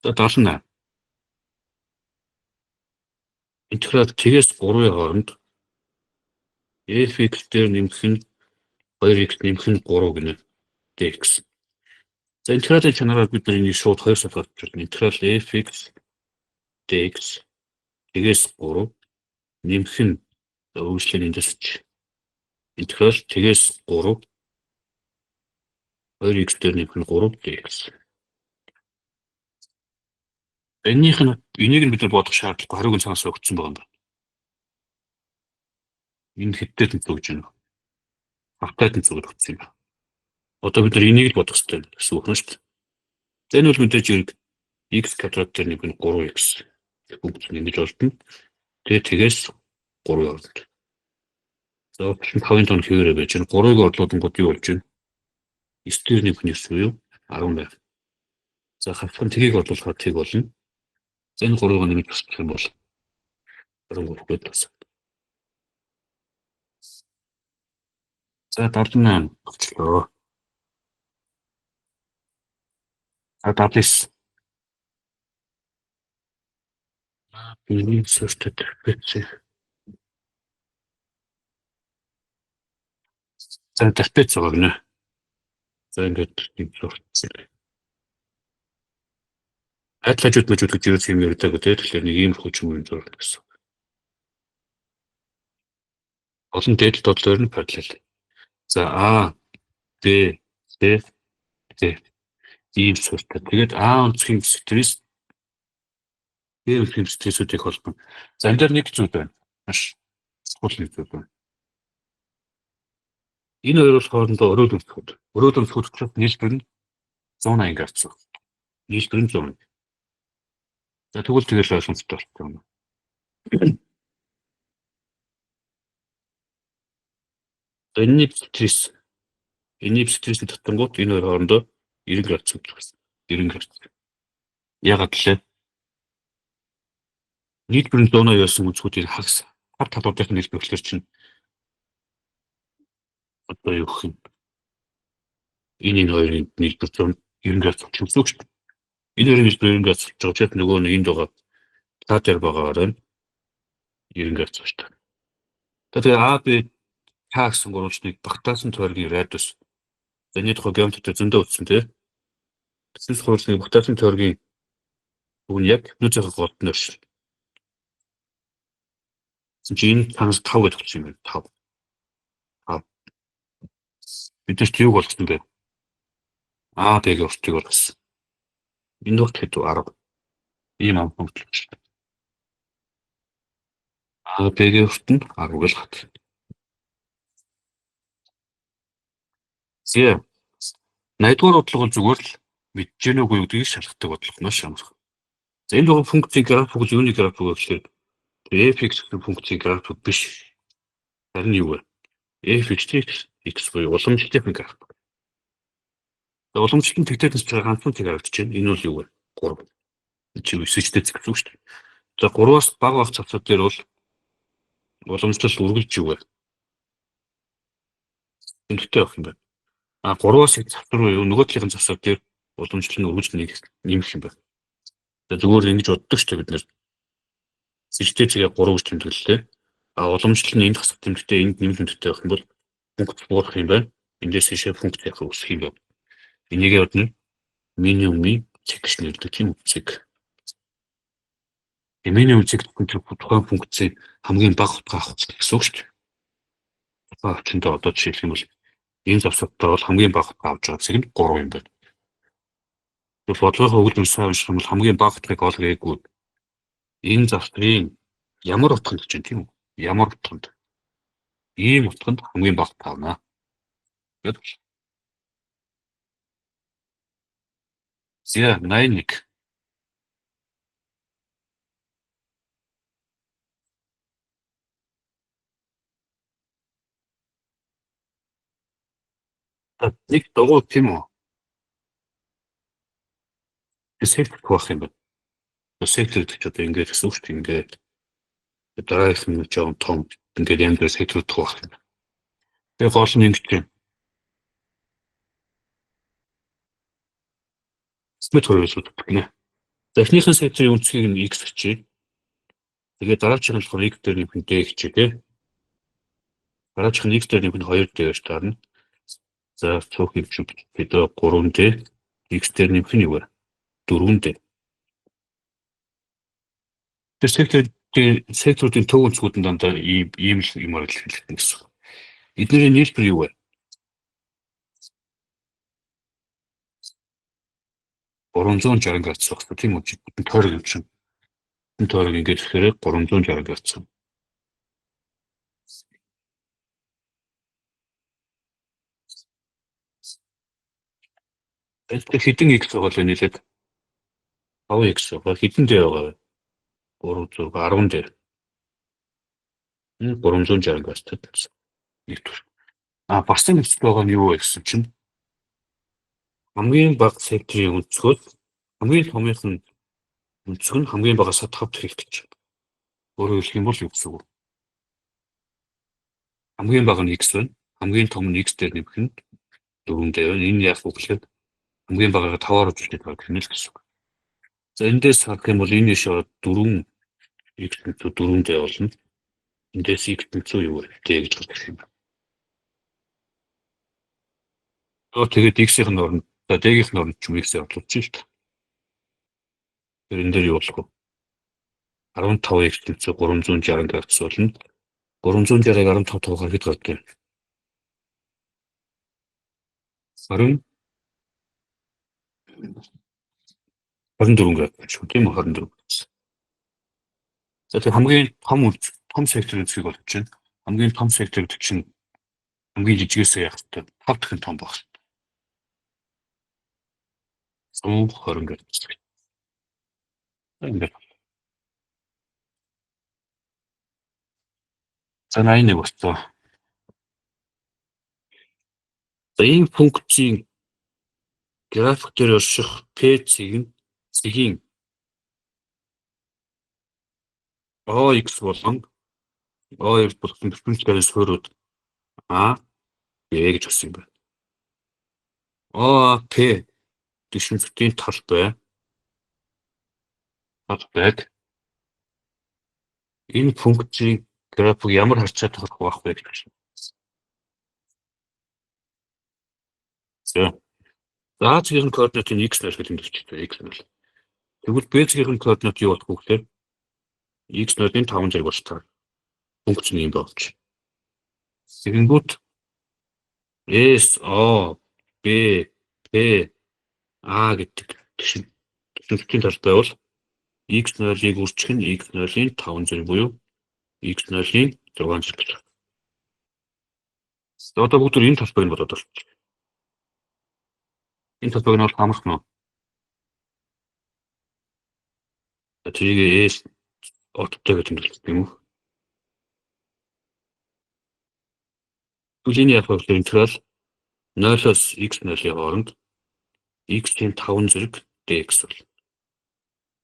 За 78. Интеграл тэгээс 3-ын хооронд f(x) дээр нэмэх нь 2x нэмэх нь 3 гэнэ dx. За интегралын чанараар бид нар энийг шууд 2 суулгаад байна. Интеграл f(x) dx тэгээс 3 нэмэх нь өөрчлөлийн эндээс интеграл тэгээс 3 2x дээр нэмэх нь 3 dx. Энийг бид нар бодох шаардлагагүй хариуг нь цаанаас өгсөн байгаа юм байна. Энэ хэдтэй тэнцвэр гэж байна. Хавтай тэнцвэр өгсөн юм байна. Одоо бид нар энийг л бодох хэрэгтэй гэсэн үг нь шүү дээ. За энэ бол мэдээж хэрэг x квадрат дээр нэмэх нь 3x бүгд ингэж олдно. Тэгээс 3 явуулна. За 5-ын тон хэвээрээ байж байна. 3-ыг орлуулангууд юу болж байна? 9 дээр нэмэх нь 9 буюу 10 байна. За хавтхан тгийг орлуулахад тэг болно. За энэ 3-ыг нэмж босчих юм бол 23 гээд тас. За 78 болчихлоо. За 79. Биний сөртөд бэцээ. За трапец байгаа гинэ. За ингээд тийм сурцсан. Айдлажууд мөжүүд гэж юу юм ярьдаг гэдэг. Тэгэхээр нэг ийм хүч юм зураг гэсэн. Олон дээд бодлоор нь параллел. За А, Б, С, Д ийм суртал. Тэгээд А онцгийн стресс, Б онцгийн стрессүүдийг холбоно. За энэ дээр нэг зүйл байна. Маш чухал нэг зүйл байна. Энэ хоёр бол хоорондоо өрөөл өнцгүүд. Өрөөл өнцгүүд учраас нийлбэр нь 180 градус. Нийлбэр нь 100. За тэгвэл тэгэл ойлгомжтой болчихно. Энэний стресс татангууд энэ хоёр хоорондоо 90 градус үүсгэж байна. 90 градус. Ягаад гэлээ? Нийлбэр нь 180 байсан үзгүүдийн хагас хар талуудын нийлбэр болохоор чинь одоо юу гэх юм? Энэ хоёрын нийлбэр 90 градус болчих үзүүг шүү дээ. Энэ хоёрын нийлбэр 90 градус болж байгаа ч нөгөө нэг энд байгаа цаатар байгаагаар нь 90 градус болж байна. Тэгэхээр А, Б, К гэсэн гурвалжныг багтаасан тойргийн радиус. За энэ тухай геометрид зөндөө утсан тий. Тэсэс гурвалжныг багтаасан тойргийн үн яг нүцэх голд нь оршил. Чинь танаас 5 гэж өгсөн юм байна. 5. Бидэрт юуг болгосон бэ? А, Б-гийн уртыг болгосон. Энэ урт хэд 10. Ийм ам хөнгөлж. А, Б-гийн урт нь 10 гэж хат. Зэ 80-р бодлого бол зүгээр л мэдж гэнэ үгүй гэдгийг шалгадаг бодлого маш амархан. За энэ дөрвөн функцийн график бол юуны график вэ гэхээр f(x) гэсэн функцийн график биш. Харин юу вэ? f(x) буюу уламжлалтын график. Уламжлалтын тэгтээс ганцхан тэг харагдаж байна. Энэ бол юу вэ? 3. Чи 9-тэй гэсэн үг шүү дээ. За 3-аас бага бах цавцууд дээр бол уламжлалт үргэлж юу вэ? Тэмдэгтэй байх юм байна. А 3-аас их цавц руу юу нөгөө талын цавцууд дээр уламжлал нь үргэлж нэмэх юм байна. За зүгээр ингэж боддог шүү дээ бид нэр. Сэжтэй зэрэг 3 гэж тэмдэглэлээ. А уламжлал нь энд хасах тэмдэгтэй энд нэмэлт тэмдэгтэй байх юм бол функц буурах юм байна. Эндээс ийшээ функц явах үүсэх юм байна. Энийг бодно минимумын цэг гэж нэрлэдэг тийм үсэг. Минимум цэг тухайн функцийн хамгийн бага утга авах гэсэн үг шүү дээ. Утга авчиндаа одоо жишээлх юм бол энэ завсагтаа бол хамгийн бага утга авч байгаа цэг нь 3 юм байна. Тэгвэл бодлогын хөвгөлмөр сайн унших юм бол хамгийн бага утгыг олгээгүй. Энэ завсрын ямар утганд гэж байна тийм үү? Ямар утганд? Ийм утганд хамгийн бага тавна. Гэтэл зэ 81. Нэг догоо тийм үү? Сектор байх юм байна. Сектор гэж одоо ингээд гэсэн үг шүү дээ. Ингээд дараагийнх нь жоон том ингээд янз бүр сектор байх юм. Тэгээ гол нь ингэж юм. Смит хөрвөлүүд гэнэ. За эхнийхэн секторын үнцгийг нь x гэчээ. Тэгээ дараагийн нь болохоор x дээр нэмэх нь d гэчээ тий. Дараагийн нь x дээр нэмэх нь 2 d гэж таарна. За цөөх юм шиг бид 3d x дээр нэмэх нь юу вэ? 4d. Тэр секторын төв үнцгүүд нь дандаа ийм л юмар хэлдэг гэсэн. Эдний нийлбэр юу вэ? $360 градус багтаа тийм үү? Тойрог юм чинь. Энэ тойрог ингэж ихээр 360 градус. Тэгэхээр хэдэн x байгаа л нийлээд 5x байгаа. Хэдэн d байгаа вэ? 3 10 d. 360 градус. Нэг төр. Бас нэг зүйл байгаа нь юу вэ гэсэн чинь хамгийн бага секторын өнцгөөд хамгийн томынх нь өнцөг нь хамгийн бага садхавт хэрэгтэй. Өөрөөр хэлэх юм бол юу гэсэн үг? Хамгийн бага нь x байна. Хамгийн том нь x дээр нэмэх нь 4 дээр байна. Энэ яг үгээр хамгийн багагаа 5-аар үзүүлээд байгаа гэнэ л гэсэн үг. За эндээс харах юм бол энэ шууд 4 x 4 дээр болно. Эндээс x 100 юу вэ? T гэж гарах юм байна. Тэгээд X-ийн оронд D-ийн оронд ч X оруулж шүү дээ. Тэр энэ дээр юу болох вэ? 15x тэнцээ 360 градус болно. 360-ыг 15 тавахаар хэд гардаг вэ? 24 градус шүү, тийм үү? 24 градус. За тэг хамгийн том секторын зэгийг болж байна. Хамгийн том сектор гэдэг чинь хамгийн жижигээс яах вэ? 5 дахин том баг. 120 градус. Ингээд. За 81 болцоо. За ийм функцийн график дээр орших цэгийн OX болон OX болсон перпендикуларын суурьуд А, Б гэж өгсөн юм байна. ОАП дэшинхтийн талбай энэ функцийн график ямар харьцаа тохирох байх вэ гэж байна. За A-ийн координатын x нэр гэж тэмдэглэжтэй x нэр. Тэгвэл B-ийн координат юу болох вэ гэхээр x нэрийн 5 зэрэг болж таа. Функцийн юм болж. Тэгэнгүүт S, O, B, P, A гэдэг дэшинхтийн талбай бол x нөлийг үржих нь x нөлийн 5 зэрэг буюу x нөлийн 6 зэрэг. Одоо бүгд энэ талбайг нь бодоод байна. Энэ талбайг нь бол хамрах нь. Тэрийг S оттой гэж тэмдэглэдэг юм уу? Түлхийний яг хөлөөр интеграл 0-оос x нөлийн хооронд x-ийн 5 зэрэг dx бол.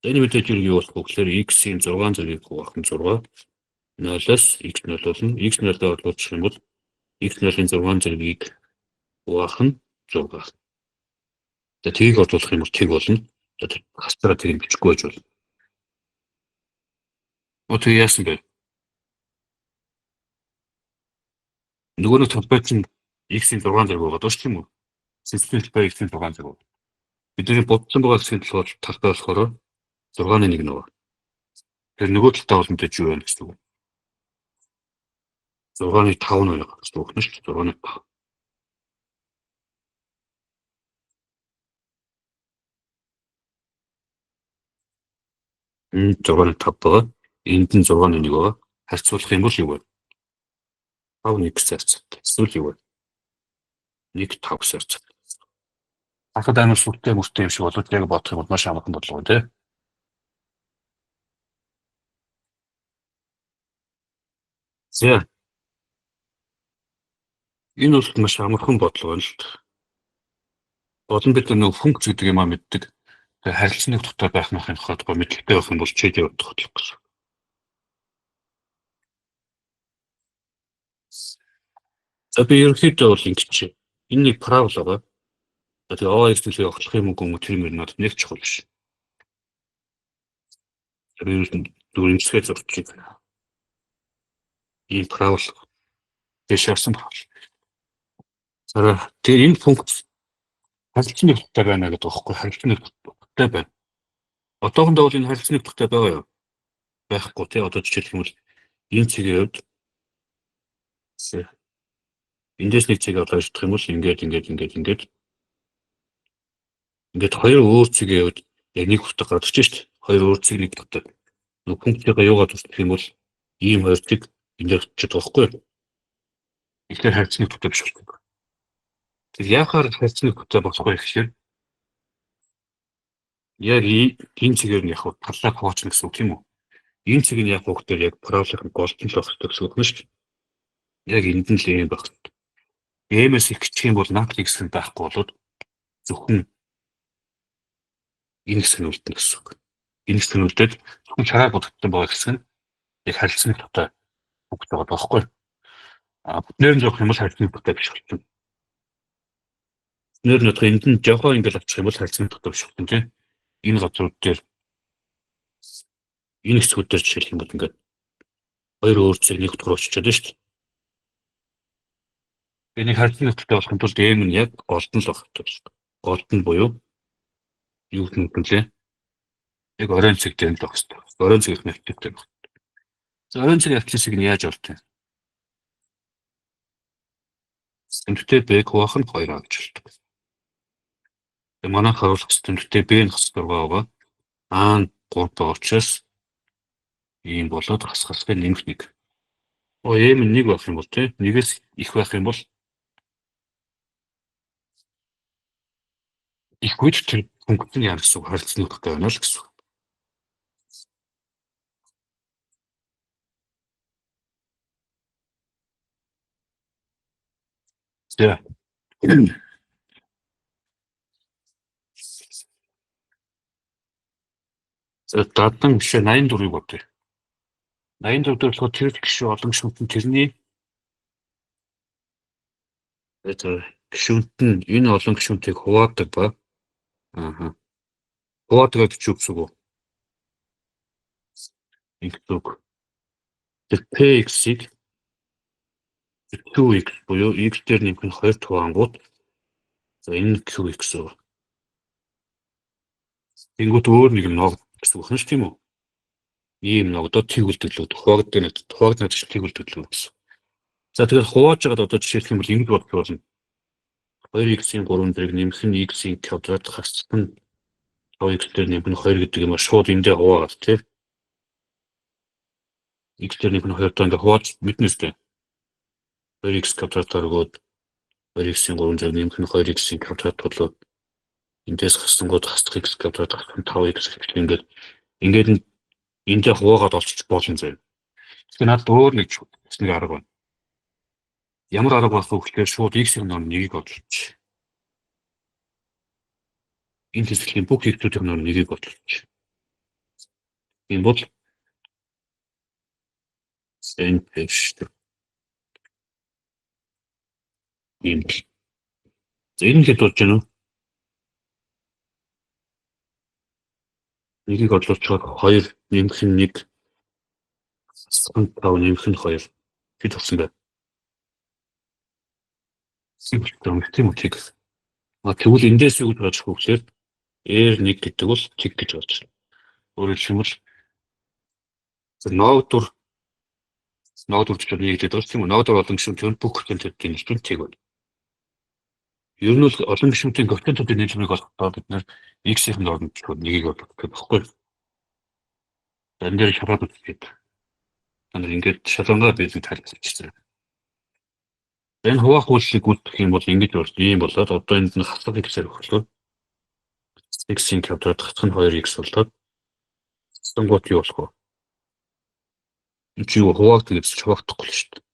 Энэ мэдээлэл юу болох вэ гэхээр x-ийн 6 зэргийг хуваах нь 6, 0-оос x 0 болно. X 0-д оруулах юм бол x 0-ийн 6 зэргийг хуваах нь 6. За тгийг оруулах юм бол тэг болно. За хастраа тэг бичихгүй байж болно. Тэг яасан бэ? Нөгөө нэг талбай чинь x-ийн 6 зэрэг байгаа доош тийм үү? Систем талбай x-ийн 6 зэрэг. Бидний бодсон байгаа хэсгийн талбай болохоор 6-ны 1 нөгөө. Тэр нөгөө талтай бол мэдээж юу байна гэсэн үг. 6-ны 5 нь байгаа гэсэн үг нь шүү дээ. 6-ны 5. Энэ 6-ны 5 байгаа. Энд нь 6-ны 1 байгаа. Харьцуулах юм бол юу вэ? 5 1 зарц. Эсвэл юу вэ? 1 5 зарц. Ахад амар сүртэй мөртэй юм шиг болоод яг бодох юм бол маш амархан бодлого тий. За. Энэ бол маш амархан бодлого байна л да. Олон бид нэг функц гэдэг юм а мэддэг. Тэгээ харилцааны дотор байх нь хахад мэдлэгтэй байх юм бол чийд явах гэсэн. За би ерөнхийдөө бол ингэж энэ нэг парабол байгаа. Тэгээ OX төлөв оглох юм уу тэр мөр надад нэг чухал биш. Тэр дүрмсгээ зурчих. Энэ парабол дэшарсан парабол. За тэгээ энэ функц харилцааны дотор байна гэдэг байхгүй харилцааны дотор байна. Одоохондоо бол энэ харилцааны дотор байгаа юу? Байхгүй тий одоо жишээлх юм бол энэ цэгийн хувьд эндээс нэг цэг олж авах юм бол ингээд хоёр өөр цэгийн хувьд яг нэг хүртэл гарч шүү дээ. Хоёр өөр цэг нэг дотор. Нэг функцийг юугаад тусдах юм бол ийм хоёр цэг энэ дээр очиж байгаа байхгүй юу? Тэгэхээр харилцааны дотор биш болдог. Тэр яахаар харилцааны дотор болох вэ гэхээр яг энэ цэгээр нь яг таллаа хуваачна гэсэн үг тийм үү? Энэ цэг нь яг хөөхтөр яг параболын голдон л байх гэсэн үг нь шүү дээ. Яг энд нь л юм байх. M-с их гिचх юм бол наад хэсэг байхгүй болоод зөвхөн энэ хэсэг нь үлдэнэ гэсэн үг. Энэ хэсэг нь үлдээд зөвхөн шараар бодогдсон байгаа хэсэг нь яг харилцааны дотор бүгд байгаа байхгүй. Бүтнээр нь жоох юм бол харилцааны дотор биш болчихно. Бүтнээр нь энд нь жоохоо ингээл авчих юм бол харилцааны дотор биш болчихно тийм. Энэ газрууд дээр энэ хэсгүүд дээр жишээлх юм бол ингээд хоёр өөр зэрэг нэг дотор очиж чадсан шүү дээ. Энийг харилцан нөхцөлтэй болохын тулд m нь яг голд нь л байх хэрэгтэй. Голд нь буюу юу гэх юм бэ? Яг оройн цэг дээр л байх хэрэгтэй. Оройн цэг их нэвтэлтэй байх. За оройн цэг явдлыг нь яаж олд вэ? Тэмдэгтэй b хуваах нь 2а гэж болдог. Тэгээ манай харуулах тэмдэгтэй b нь хас 6 байгаа. А нь 3 байгаа учраас ийм болоод хасгалтай нэмэх 1. m нь 1 байх юм бол тийм 1-ээс их байх юм бол их үед тэр функц нь яа гэсэн үг харилцан нөхцөлтэй байна л гэсэн үг. За. За дадан жишээ 84-ыг бодъё. 84 дээр болохоор тэр гişүү олон гişүнт нь тэрний гişүнт нь энэ олон гişүнтийг хуваадаг ба хуваадаг гэж юу гэсэн үг вэ? Ингэдэг. Тэр px-ийг 2x буюу x дээр нэмэх нь 2 хуваангууд за энэ qx гэсэн. Тэнгүүт өөр нэг nog гэсэн үг нь тийм үү? Ийм ногдод тэгүүлдэглүүд хуваагддаг ч тэгүүлдэглүүд гэсэн. За тэгэхээр хувааж байгаад одоо жишээлх юм бол ингэж бодох болно. 2x-ийн 3 зэрэг нэмэх нь x-ийн квадрат хассан 2x дээр нэмэх нь 2 гэдэг юм а шууд эндээ хуваагаад тийм. X дээр нэмэх нь 2 тоо ингээ хувааж мэднэ үстэй. 2x квадратаар өгөөд 2x-ийн 3 зэрэг нэмэх нь 2x-ийн квадрат болоод эндээс хасангууд хасах x квадрат хасах 5x гэх ингээд эндээ хуваагаад олчих болно заяа. Тэгэхээр надад өөр нэг арга байна. Ямар арга болох вэ гэхээр шууд x-ийн нор 1-ийг одлооч. Энэ хэсгийн бүх x-ийн нор 1-ийг одлооч. Энэ бол энэ пэш. Энэ. За энэ хэд болж байна вэ? 1-ийг одлоочоод 2 нэмэх нь 1 5 нэмэх нь 2 хэд болсон бэ? Тийм үү тэг. Тэгвэл эндээс юу гэж бодож хөглөөр R1 гэдэг бол тэг гэж болж байна. Өөрөөр хэлбэл ногдур чинь нэг гэдэг тийм үү? Ногдур олон гишүүнтэй бүх коэффициентийн нэлбэр тэг байна. Ер нь бол олон гишүүнтийн коэффициентийн нэлбэрийг олохдоо бид нэр x-ийн орнд нэгийг олох гэх байхгүй. Энэ дээр шалгаад үзгээд. Ингээд шалгангаа биелэг тайлбарлчихсан. Энэ хуваах үйлчлэг үлдэх юм бол ингэж болж ийм болоод одоо энд нь хасах x-ээр өгөхлөө x-ийн квадрат хасах нь 2x болоод сонгот юу болох вэ? Чи юу хуваагдах гэж хуваагдахгүй шүү дээ.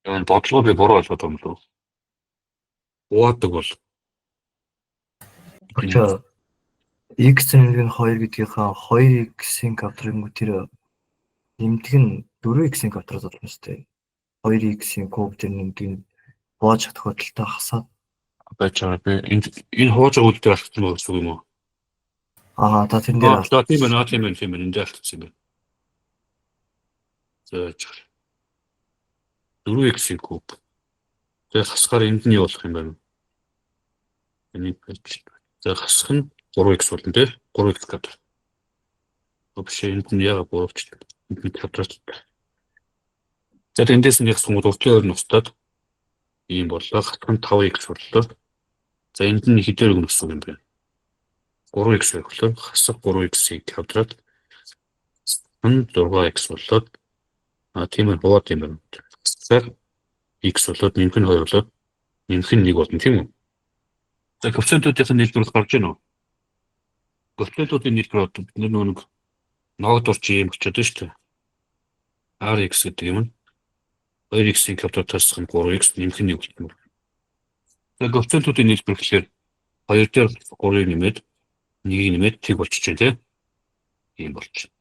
Энэ бодлого би буруу ойлгоод байгаа юм лөө. Хуваадаг бол x нэмэх нь 2 гэдгийнхаа 2x-ийн квадрын тэр нэмдэг нь 4x-ийн квадрат болох юм шүү дээ. 2x-ийн куб дээр нэмдэг нь хувааж тохиолдолтой хасаад байж байгаа би энэ хувааж байгаа үйл дээр алдсан байх гэсэн юм уу? Та тэрэн дээр тийм байна. Энд дээр алдсан юм байна. За 4x-ийн куб. Тэгээд хасгаар энд нь юу болох юм бэ? Энийг хэлж. За хасах нь 3x болно тий. 3x квадрат. Биш энд нь яагаад 3x квадрат. За эндээс нь яг сонгоод уртлын ойр нь устдаад ийм боллоо. Хасах нь 5x боллоо. За энд нь хэдээр өгнөсөн юм бэ? 3x өглөө хасах 3x-ийн квадрат нь 6x болоод тийм ээ хуваад юм байна. Тэгэхээр x болоод нэмэх нь 2 болоод нэмэх нь 1 болно тийм үү? За коэффициентуудын нийлбэр гарч ийн үү? Коэффициентуудын нийлбэр бид нэг ногдурч юм өчөөд шүү дээ. Rx гэдэг юм. 2x-ийн квадратаас нь 3x нэмэх нь 1 болно. За коэффициентуудын нийлбэр гэхээр 2 дээр 3-ыг нэмээд 1-ийг нэмээд тэг болчихжээ тийм. Ийм болчих.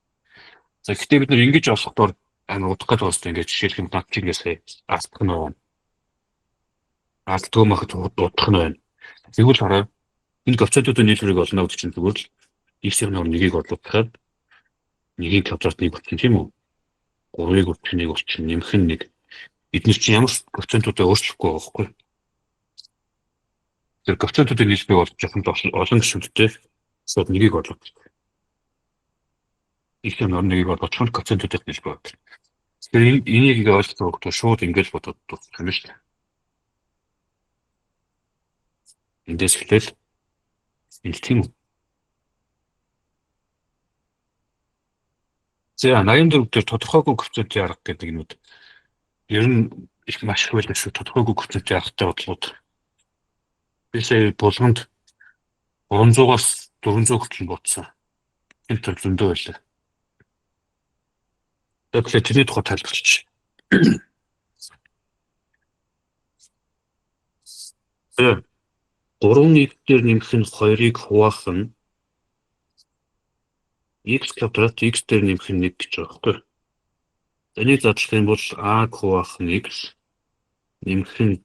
За гэхдээ бид нэр ингэж авахдоор амар удах гэж байна. Ингээд жишээлх юм над чинь сая алдах нь байна. Алддгүй махад удах нь байна. Тэгвэл хараа энэ коэффициентуудын нийлбэрийг олно гэдэг чинь зүгээр л x-ийн нор 1-ийг одлуулахад 1 квадрат 1 болчих тийм үү? 3-ыг үржих 1 болчих нэмэх нь 1. Эдгээр чинь ямар коэффициентуудаа өөрчлөхгүй байгаа байхгүй. Тэр коэффициентуудыг нийлбэг болж яханд олон гишүүдтэй шууд 1-ийг орлоо. Их юм 1-ийг орлооч коэффициентуудыг нийлбэг байна. Тэгэхээр энийг ойлгох бол шууд ингэж бодоод дуусах юм шүү дээ. Эндээс эхлээл ил тийм үү. За 84 дээр тодорхойгүй коэффициентийн арга гэдэг нь ер нь их маш их байлаа шүү. Тодорхойгүй коэффициентийн аргатай бодлогод бисээ болгонд 300-аас 400 хүртэл бодсон. Энэ төр зөндөө байлаа. Тэгэхээр тэрний тухай тайлбарч. Тэгээ 3-ыг дээр нэмэх нь 2-ыг хуваах нь x квадрат x дээр нэмэх нь 1 гэж байгаа байхгүй. Энийг задлах юм бол a хуваах нь x нэмэх нь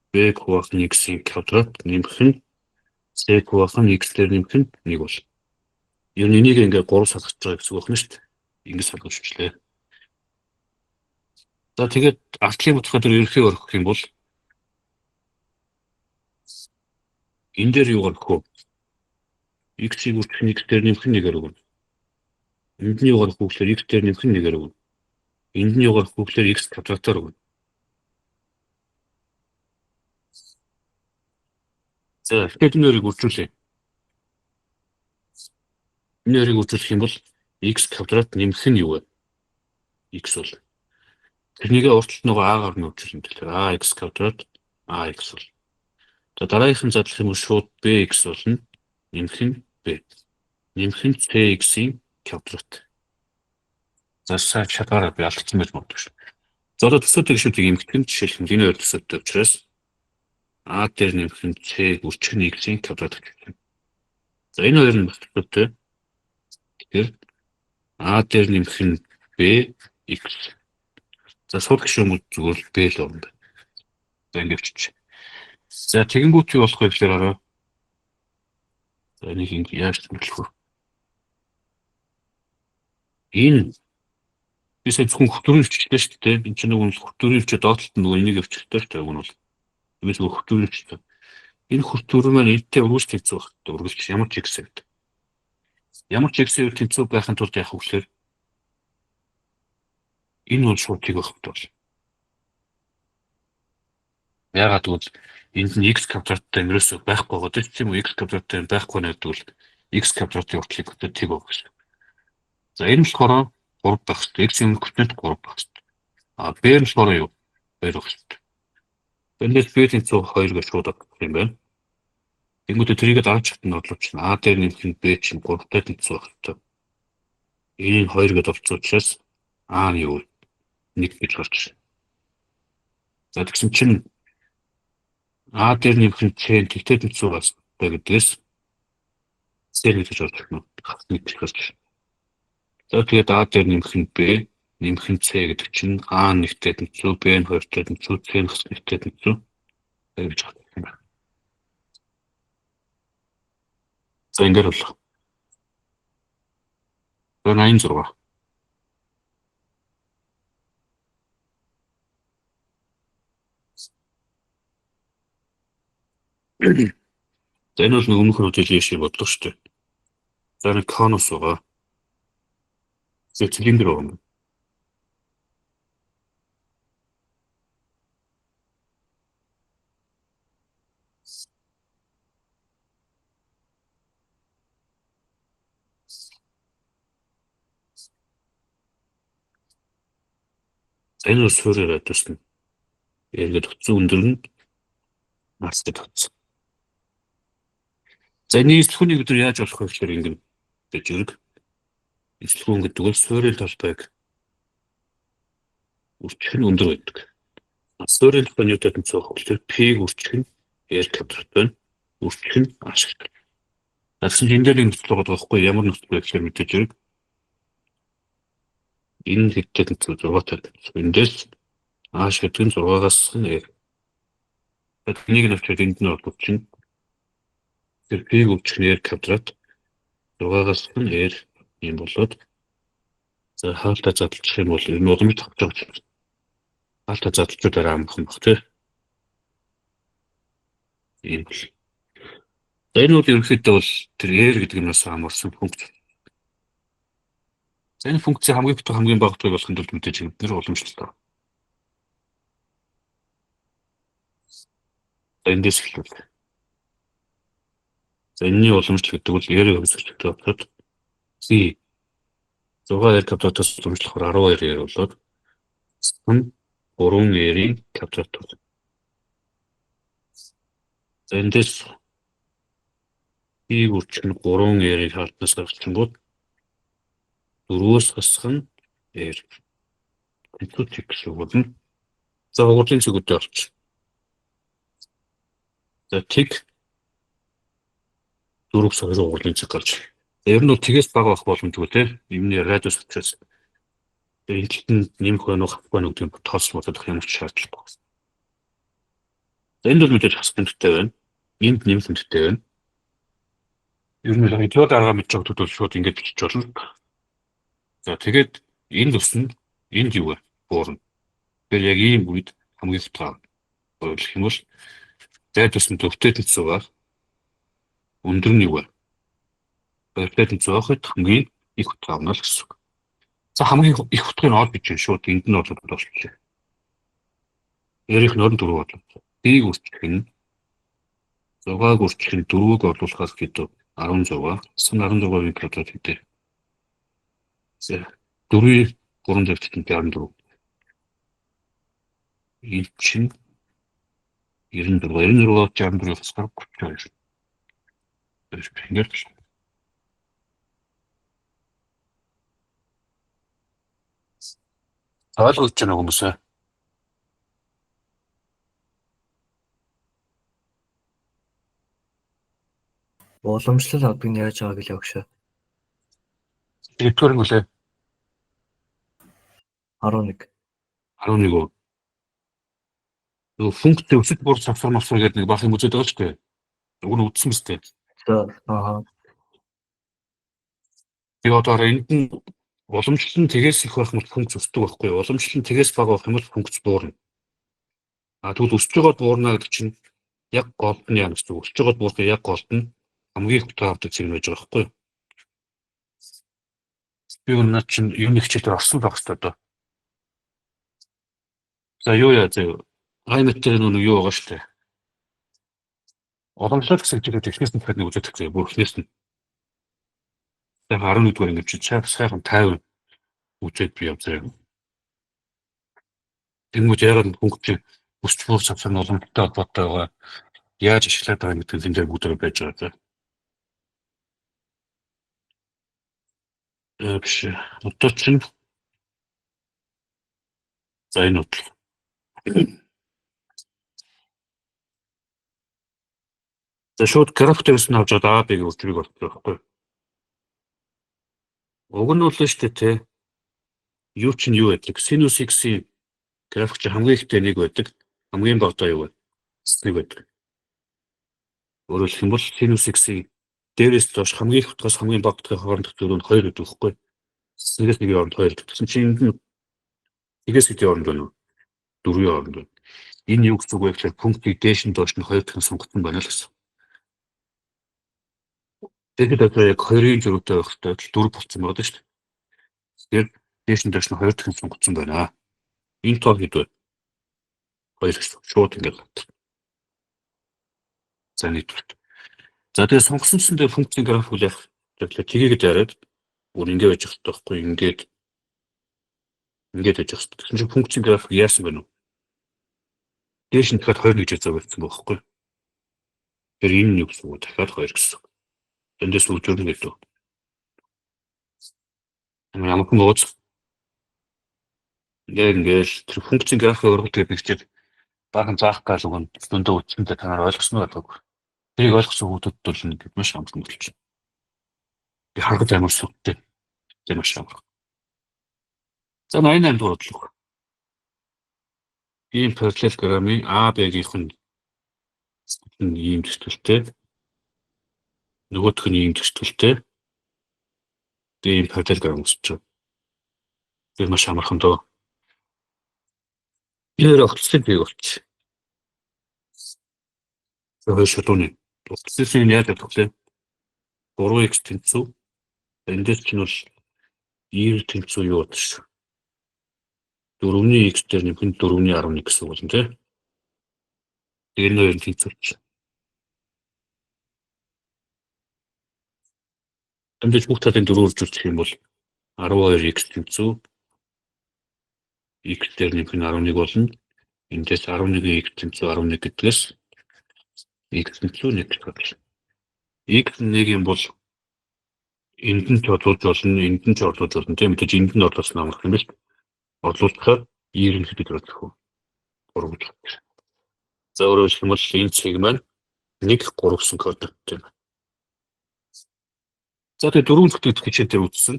b хуваах нь x-ийн квадрат нэмэх нь c хуваах нь x дээр нэмэх нь 1 бол. Ер нь энийг ингээд 3 салгаж байгаа гэсэн үг байна шүү дээ. Ингээд салгажчлаа. За тэгээд артлын утга дээр ерөнхий өргөх юм бол энэ дээр юу гарах вэ? X-ийг үржих нь x дээр нэмэх нь 1-ээр өгнө. Энд нь юу гарах вэ гэхээр x дээр нэмэх нь 1-ээр өгнө. Энд нь юу гарах вэ гэхээр x квадратаар өгнө. За тэгэхээр энэ өрийг үржүүлээ. Энэ өрийг үржүүлэх юм бол x квадрат нэмэх нь юу вэ? X бол. Тэрнийг урталт нөгөө a-гаар нь үржүүлнэ. Тэгэхээр ax квадрат ax бол. За дараагийнх нь задлах юм бол шууд bx болно. Нэмэх нь b. Нэмэх нь cx-ийн квадрат. За шатаараа би алдсан байж магадгүй шүү. За одоо төсөөтэй гишүүдийг эмгтгэн жишээлх нь энэ хоёр төсөөтэй учраас a дээр нэмэх нь c үржих нь x-ийн квадрат гэж байна. За энэ хоёр нь төсөөтэй. Тэгэхээр a дээр нэмэх нь b x. За сул гишүүн зүгээр b л байна. За ингэ өччих. За тэгэнгүүт юу болох вэ гэхээр арай. За энийг яаж төлөх вэ? Энэ бисээ зөвхөн хөтөрийн өвчтэй шүү дээ. Энэ чинь нөгөө хөтөрийн өвчөө доотлолт нөгөө энийг өвчтэй шүү дээ. Уг нь бол энэ зөвхөн хөтөрийн өвчтэй. Энэ хөтөр маань энэтэй үргэлж тэнцүү байх. Үргэлж ямар ч x гэдэг. Ямар ч x-ээр тэнцүү байхын тулд яах вэ гэхээр энэ бол шууд тийг байх бол. Яагаад гэвэл энд нь x квадраттай ерөөсөө байхгүй байгаа тийм үү? X квадраттай байхгүй нэгдвэл x квадратын уртлыг хөтөд тийг байх гэсэн. За энэ болохоор 3 байх хэрэгтэй. X-ийн коэффициент 3 байх хэрэгтэй. А b нь болохоор юу? 2 байх хэрэгтэй. Эндээс b тэнцүү 2 гэж шууд авах юм байна. Тэнгүүтээ тэрийг дараач хатанд орлуулчихна. A дээр нэмэх нь b чинь 3-тай тэнцүү байх хэрэгтэй. Энийг 2 гэж авсан учраас a нь юу? 1 гэж гарч ирнэ. За тэгсэн чинь A дээр нэмэх нь c тэгтэй тэнцүү байх гэдгээс c гэж орж ирнэ. Нэг гэж гарч ирнэ. За тэгээд A дээр нэмэх нь b нэмэх нь c гэдэг чинь A нэгтэй тэнцүү, b нь 2-тай тэнцүү, c нь нэгтэй тэнцүү гэж гарч ирнэ. За ингээд боллоо. 86. За энэ бол өмнөх нь хөдөлгөөний шиг бодлого шүү дээ. За нэг конус байгаа. Цилиндр байгаа. Энэ нь суурьраа тусна. Эргээд утсан өндөр нь настай татсан. За энэ эсэлхүүнийг бид яаж олох вэ гэхээр ингэн гэж зэрэг эсэлхүүн гэдэг бол суурийн талбайг үржих нь өндөр байдаг. Суурийн талбай нь юу гэдэг нь цаохол p-г үржих нь r квадрат байна. Үржих нь ашигтай. Тэгсэн чинь энэ дээр нэг нөхцөл байгаа байхгүй ямар нөхцөл вэ гэхээр мэдээж зэрэг энэ хэдтэй нөхцөл 6-тай. Эндээс ааш гэдэг нь 6-аас нь r. Энийг навчаад энд нь олбочин тэр p-г үржих нь r квадрат 6-аас нь r юм болоод За хаалтаа задлах юм бол энэ уламж тавьж байгаа юм. Хаалтаа задлахаар амархан баг тий. Ийм бол. За энэ бол ерөнхийдөө бол тэр R гэдэг юмнаас хамаарсан функц. За энэ функцийн хамгийн битүү хамгийн бага туй болохын тулд мэдээж нэр уламжлалтай. За эндээс эхлэв. За энэний уламжлал гэдэг бол R-ийг хөвсгөлтэй болоод C 6R квадратаас уламжлахаар 12R болоод нь 3R-ийн квадрат бол. За эндээс B үрчиг нь 3R-ийн хаалтнаас гарчингууд 4-өөс хасах нь R. Тэнгүүд гэсэн үг болно. За урдын цэгүүдээ орч. За тэг 4-өөс 2 урдын цэг гарч. Ер нь бол тэгээс бага байх боломжгүй тийм. Юмны радиус учраас энэ нь нэмэх байх авах байх гэдэг нь тооцоолох юм ч шаардлагатай. За энд бол мэдээж хасах тэмдэгтэй байна. Энд нэмэх тэмдэгтэй байна. Ер нь хэдгээр дараагаа мэдж байгаа төдөл шууд ингэж бичиж болно. За тэгээд энэ ус нь энд юу вэ? Буурна. Тэгэхээр яг ийм үед хамгийн хутгаа ойлгох юм бол радиус нь төвтэй тэнцвээр өндөр нь юу вэ? Төвтэй тэнцвэрт хамгийн их хутгаа авна л гэсэн үг. За хамгийн их хутгыг нь олж бич шууд энд нь олоод болчихлоо. Ярих 24 бодлоо. Ийг үрчих нь 6-г үрчих нь 4-г орлуулахаас гэдэг 16. Сан 16-ийн квадрат гэдэг. За 4-ийн 3 дэвтэлтэй 64. Энэ чинь 94-оор 64-аас гарах 32. Ингэж ойлгож байна уу хүмүүс? Уламжлал авдаг нь яаж байгаа гэлээ өгшөө. Директор нь үлээ 11. 11. Функц өсөж бүр савсар мавсар гэдэг нэг бах юм үзээд байгаа ч дээ. Уг нь үтсэн мэт. За Тэгээ одоо энд нь уламжлал нь тэгээс их байх юм бол функц өсдөг байхгүй юу? Уламжлал нь тэгээс бага байх юм бол функц буурна. Тэгвэл өсөж байгаад буурна гэдэг чинь яг голд нь яа гэсэн үг. Өсөж байгаад буурах яг голд нь хамгийн их хутгаа авдаг зэрэг байж байгаа байхгүй юу? Би өнөө чинь юуны хичээлээр орсон байх хэрэгтэй одоо. За юу яа зөө. Гайметэр нүг юу байгаа шүү дээ. Уламжлал гэсэн чигээр технээс нь дахиад нэг үзэх хэрэгтэй. Бүр эхнээс нь. Яг 11 дугаар ингэж сайхан 50 үзээд би явзаа. Тэнгүүд яагаад функц өсч буурах савсар нь уламжлалтай холбоотой байгаа. Яаж ашиглаад байгаа гэдэг нь энэ бүгд байж байгаа. Биш. Одоо чинь за энэ утга. За шууд граф дээрс нь авч аваад А-ыг үржих болчих байхгүй. Уг нь бол шүү дээ те. Юу чинь юу байдаг? Sinus x-ийн график чинь хамгийн ихтэй 1 байдаг. Хамгийн багадаа юу вэ? 1 байдаг. Өөрөөр хэлэх юм бол sinus x-ийн дээрээс доош хамгийн их утгаас хамгийн бага утгын хоорондох зөв нь 2 гэдэг байхгүй. 1-ээс 1-ийн хооронд 2 гэдэг. Тэгсэн чинь энд нь 1-ээс 1-ийн хооронд байна уу? 4-ийн хооронд байна. Энэ юу гэсэн үг вэ гэхээр пунктыг дээш нь доош нь 2 дахин сонгогдсон байна л гэсэн. Тэгээд одоо яг 2-ын зөрүүтэй байх хэрэгтэй 4 болцсон байгаа шүү дээ. Тэгээд дээш нь доош нь 2 дахин сонгогдсон байна. Энэ тоо хэд вэ? 2 гэсэн. Шууд ингээд гат. За нийтвэрт. За тэгээд сонгосон дээр функцийн график үл яг тгийгээд яриад бүр ингэ байж байгаа байхгүй ингээд байж байгаа шүү. Тэгэхээр чинь функцийн график яасан бэ нү? Дээш нь дахиад 2 гэж зааварсан байхгүй. Тэр энэ юу гэсэн үг? Дахиад 2 гэсэн. Эндээс үлдэрнэ гэдэг. Ямар хүн бооц. Ингээд тэр функцийн график өргөлтэй бичээд баахан заах гал уг нь дүндээ үтсэндээ танаар ойлгосноо болов. Тэрийг ойлгосон хүмүүсд бол ингээд маш амархан болж байна. Би харахад амар сүттэй. Тэр маш амар. За 88 дугаар бодлого. Ийм параллелограммын А, Б-ийн ийм төсөлтэй. Нөгөөх нь ийм төсөлтэй. Тэгээ ийм параллелограмм үүсэж байна. Тэр маш амархан дөө. Нэр огцсон бий болч. Тэр шатууны. Огцсон яаж тогтлоо. 3x тэнцүү. Эндээс ч нь бол 9 тэнцүү юу болчих шүү. 4-ний x дээр нэмэх 4-ний 11 гэсэн үг болно тий. Тэгээд нэр тэнцүүч. Эндээс бүх талын 4 үржүүлэх юм бол 12x тэнцүү x дээр нэмэх 11 болно. Эндээс 11x тэнцүү 11 гэдгээс x тэнцүү 1 гэх байна. X 1 юм бол энд нь ч орлуулж болно, энд нь ч орлуулж болно. Тийм мэдээж энд нь орлуулсан амарх юм биш. Орлуулахаар 90 хэд болох вэ? 3 гэж байна. За өөрөөр хэлбэл энэ цэг маань 1 3 гэсэн координаттай байна. За тэгээ 4 зүтгэх хичээлээр үзсэн.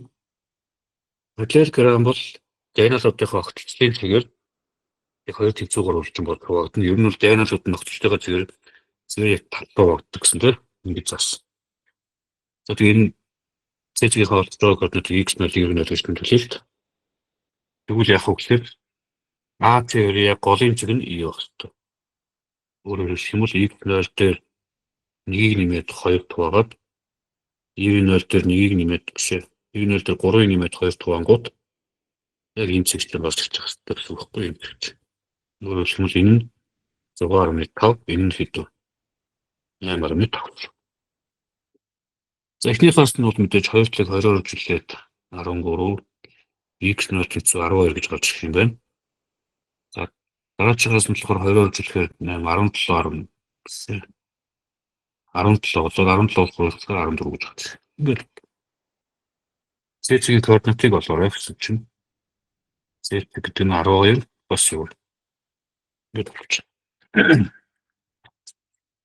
Материал бол диагоналуудынхаа огтлцлын цэгээр яг 2 тэнцүүгээр урьдчилан бодох багт нь ер нь бол диагоналууд нь огтлцлынхаа цэгээр яг талбай багтдаг гэсэн тийм ингэж заасан. За тэгээ энэ цэгийн хоолцоо координат x 0 y 0 гэж төлөвлөлт. Тэгвэл яг хөглөв А теори яг голын цэг нь y байх хэрэгтэй. Өөрөөр хэлбэл x 0 дээр 1-ийг нэмээд 2 туваагаад y 0 дээр 1-ийг нэмээд бишээ. y 0 дээр 3-ыг нэмээд 2 туваангууд яг энэ цэгтэй болж ирчих хэрэгтэй гэсэн үг байхгүй юм гэж. Өөрөөр хэлбэл энэ нь 6.5 энэ нь хэд вэ? 8.5. За эхнийхээс нь бол мэдээж 2 талыг 2-оор үржүүлээд 13 x 0 тэнцүү 12 гэж гарч ирэх юм байна. За дараачихаас нь болохоор 2-оор үржүүлэхээр 8 17 гэсэн 17 болоод 17 болохоор 14 гэж гарч ирэх. Ингээд цэгийн координатыг олоорой гэсэн чинь z гэдэг нь 12 бас юу. Ингээд болчих.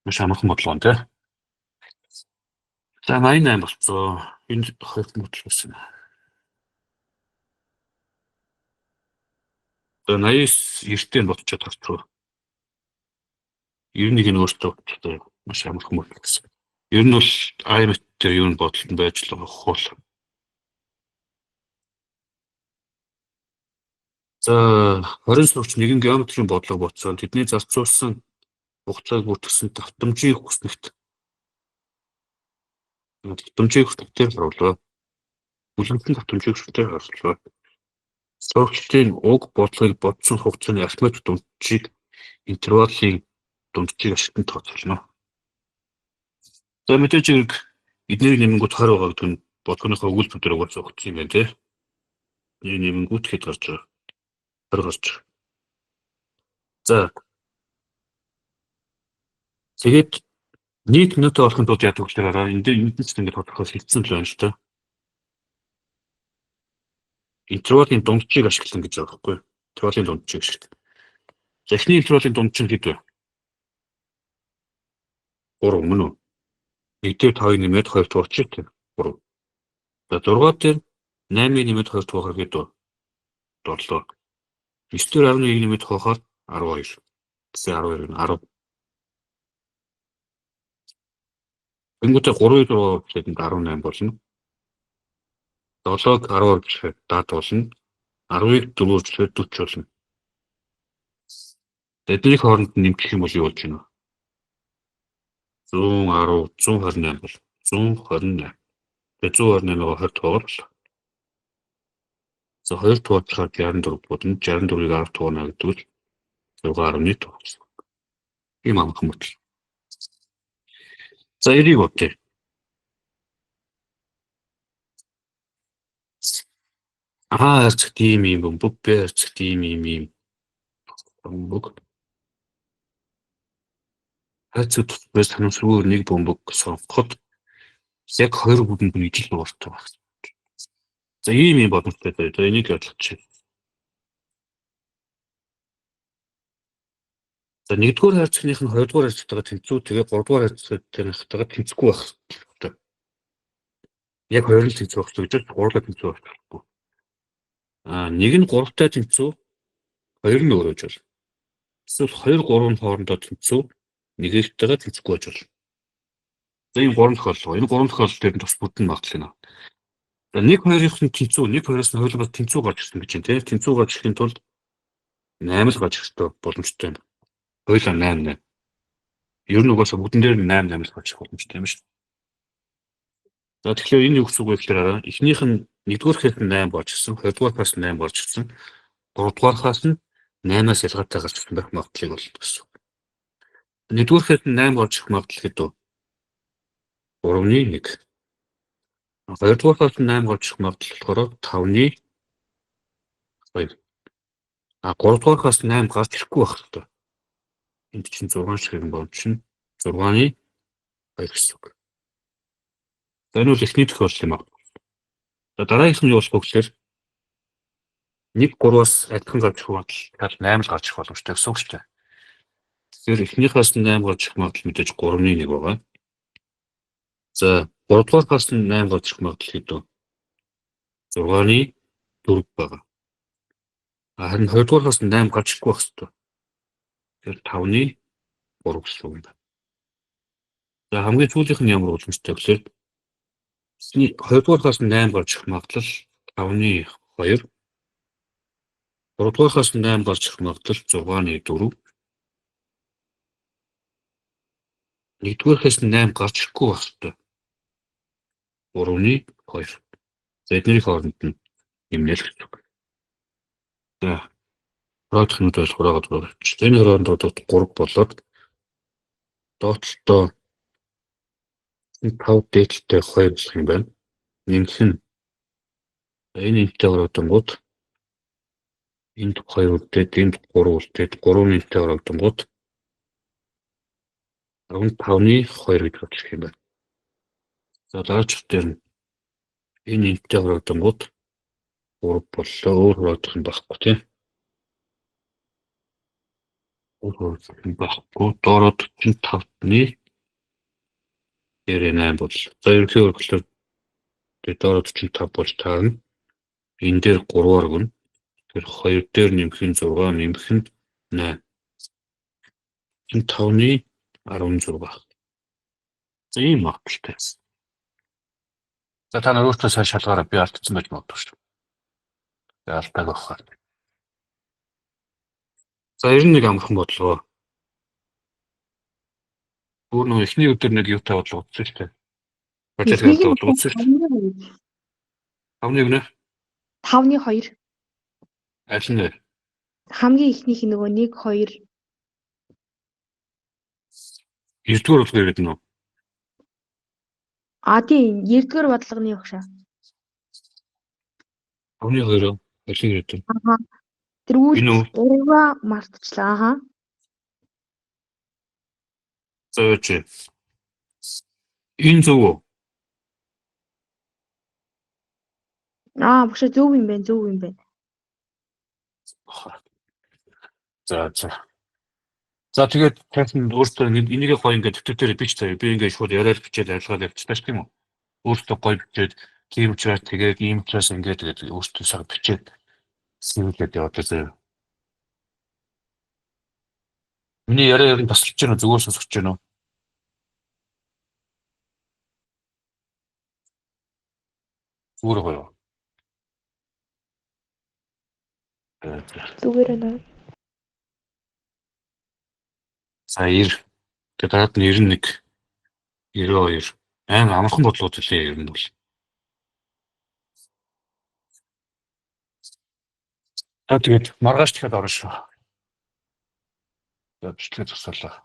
Маш амархан бодлоо тий. За 88 болцоо. Энэ хоёрт мөтлөсөн. За 89 ботчод гарчруу. 91 нь өөртөө бодлоо. Маш амархан бодлоо гэсэн. Ер нь бол IMF дээр юу н бодолд байж л хол. За 20 сурагч нэгэн геометрийн бодлого бодсон. Тэдний зарцуулсан хугацааг бүртгэсэн давтамжийн хүснэгт давтамжийн хүснэгтээр харуулва. Бүлэмжийн давтамжийн хүснэгтээр харуулва. Сурагчдын уг бодлогыг бодсон хугацааны арифметик дундчийг интервалын дундчийг ашиглан тооцоолно. За мэдээж эднийг нэмэнгүүт 20 байгаа гэдэг нь бодлогынхаа өгүүлбэрээр угаасаа өгсөн юм байна тий. Энэ нэмэнгүүт хэд гарч байгаа? 20 гарч байгаа. За тэгээд нийт минутаа олохын тулд яадаг вэ гэхээр энд нь ч ингэ тодорхой хэлсэн л байна шүү дээ. Интервалын дундчийг ашиглан гэж байгаа байхгүй юу? Интервалын дундчийг ашиглан. За эхний интервалын дундч нь хэд вэ? 3 мөн үү? 1-ээр 5-ыг нэмээд 2 туучих тийм 3. За 6 дээр 8-ыг нэмээд 2 туухаар хэд вэ? 7. 9-ээр 11-ыг нэмээд туухаар 12. Тэгсэн 12 нь 10. Тэнгүүтээ 3-ыг 6 гэхэд 18 болно. 7-г 10-аар гэхэд дат болно. 10-ыг 4-оор гэхэд 40 болно. Тэдний хооронд нэмэх юм бол юу болж байна вэ? 110, 128 бол 128. Тэгээ 128-ыг 20 туугаар бол. За 2 туугаар 64 болно. 64-ыг 10 туунаа гэдэг нь 6.1 туугаар. Ийм амархан мөтл. За 90-ийг бодъё. Арцх тийм юм бөмбөг бэ арцх тийм юм. Бөмбөг. Хайцад тутмаас санамсргүй нэг бөмбөг сонгоход яг 2 бүдэнд нь ижил дууртай байна. За ийм юм бодолтой байна. За энийг ойлгочих. За 1-р хайрцагных нь 2-р хайрцагтайгаа тэнцүү тэгээ 3-р хайрцагтайгаа тэнцэхгүй байх. Яг 2 л тэнцүү байх гэж 3-аар тэнцүү байх. Нэг нь 3-тай тэнцүү 2 нь өөрөө ч бол. Эсвэл 2 3-ын хоорондоо тэнцүү нэгээгтэйгээ тэнцэхгүй байж болно. За ийм 3 тохиолдол. Энэ 3 тохиолдол дээр нь бас бүтэн магадлал байна. Нэг хоёрын тэнцүү, нэг хоёроос нь хойлогоо тэнцүү гарч ирсэн гэж байна тийм. Тэнцүү гарч ирэхин тулд 8 л гарч ирэх боломжтой юм. Хойлоо 8. Ер нь угаасаа бүгдэн дээр 8 л гарч ирэх боломжтой юм шүү. За тэгэхээр энэ юу гэсэн үг вэ гэхээр эхнийх нь 1-р хэсэг нь 8 болж ирсэн, 2-дугаархаас нь 8 болж ирсэн, 3-дугаархаас нь 8-аас ялгаатай гарч ирсэн байх магадлалыг бол гэсэн. 1-р хэсэг нь 8 болж ирэх магадлал гэдэг 3-1. 2-дугаархаас нь 8 болж ирэх магадлал болохоор 5-2. 3-дугаархаас 8 гарч ирэхгүй байх л та. Энд чинь 6 шиг юм бол чинь 6-2 гэсэн үг. За энэ бол эхний тохиолдол юм аа. За дараагийнх нь юу болох вэ гэхээр 1-3-аас адилхан гарч ирэх магадлал 8 л гарч ирэх боломжтой гэсэн үг шүү дээ. Тэгэхээр эхнийхээс нь 8 гарч ирэх магадлал мэдээж 3-1 байгаа. За 3-дугаархаас нь 8 гарч ирэх магадлал хэд вэ? 6-4 байгаа. Харин 2-дугаархаас нь 8 гарч ирэхгүй байх хэвээр. Тэгэхээр 5-3 гэсэн үг юм. За хамгийн сүүлийнх нь ямар боломжтой гэхээр 2-дугаархаас нь 8 гарч ирэх магадлал 5-2. 3-дугаархаас нь 8 гарч ирэх магадлал 6-4. 1-дугаархаас нь 8 гарч ирэхгүй байх хэвээр. 3-2. За эднэрийн хооронд нь нэмнэл гэсэн үг. За програмд ойлгохоор байгаа. Энэ хооронд 3 болоод доотлолтоо 5 дээдлтэй 2 болох юм байна. Нэмэх нь энэ нэмтэй орогдонгууд энд 2 үлдээд энд 3 үлдээд 3 нэмтэй орогдонгууд 15-2 гэж бодчих юм байна. За дараачих дээр нь энэ нэмтэй орогдонгууд 3 боллоо. Өөр орогдох юм байхгүй тийм. Өөр орогдох юм байхгүй. Доороо 45-ны дээр 8 бол. За ерөнхий өргөлөөр доороо 45 бол таарна. Энэ дээр 3-аар гүн. Тэр 2 дээр нэмэх нь 6, нэмэх нь 8. Энэ 5-ны 16. За ийм магадaltaй. За та нар өөртөө сайн шалгаараа би алдсан байж магадгүй шүү. За алдааг авах. За 91 амархан бодлого. Өөр нэг эхний өдөр нэг юутай бодлого утсан шүү дээ. Прожектыг бодлого утсан шүү дээ. 5-1 нэ? 5-2. Аль нь вэ? Хамгийн ихнийх нөгөө 1-2. 9-р бодлого яриад нь үү? Тийм 9-р бодлогын багшаа. 5-2 аль нь яриад вэ? Тэр үйл 3-аа мартчихлаа. За чи. Энэ зөв үү? Багшаа зөв юм байна, зөв юм байна. За тэгээд тань өөртөө энийг гоё ингээд төвтөр дээр бич таа. Би ингээд шууд яриад бичээд арилгаад явчихсан шүү дээ юм уу? Өөртөө гоё бичээд тийм учраас тэгээд ийм учраас ингээд өөртөө сар бичээд сүүлээд яваад заяа. Миний яриа тасалж байна уу? Зүгээр сонсож байна уу? Зүгээр гоё. Зүгээр байна. За 90. Тэгээд дараад нь 91, 92. Амархан бодлого төлөө ер нь бол. Тэгээд маргааш дахиад орно шүү. За бичлэг тусаалаа.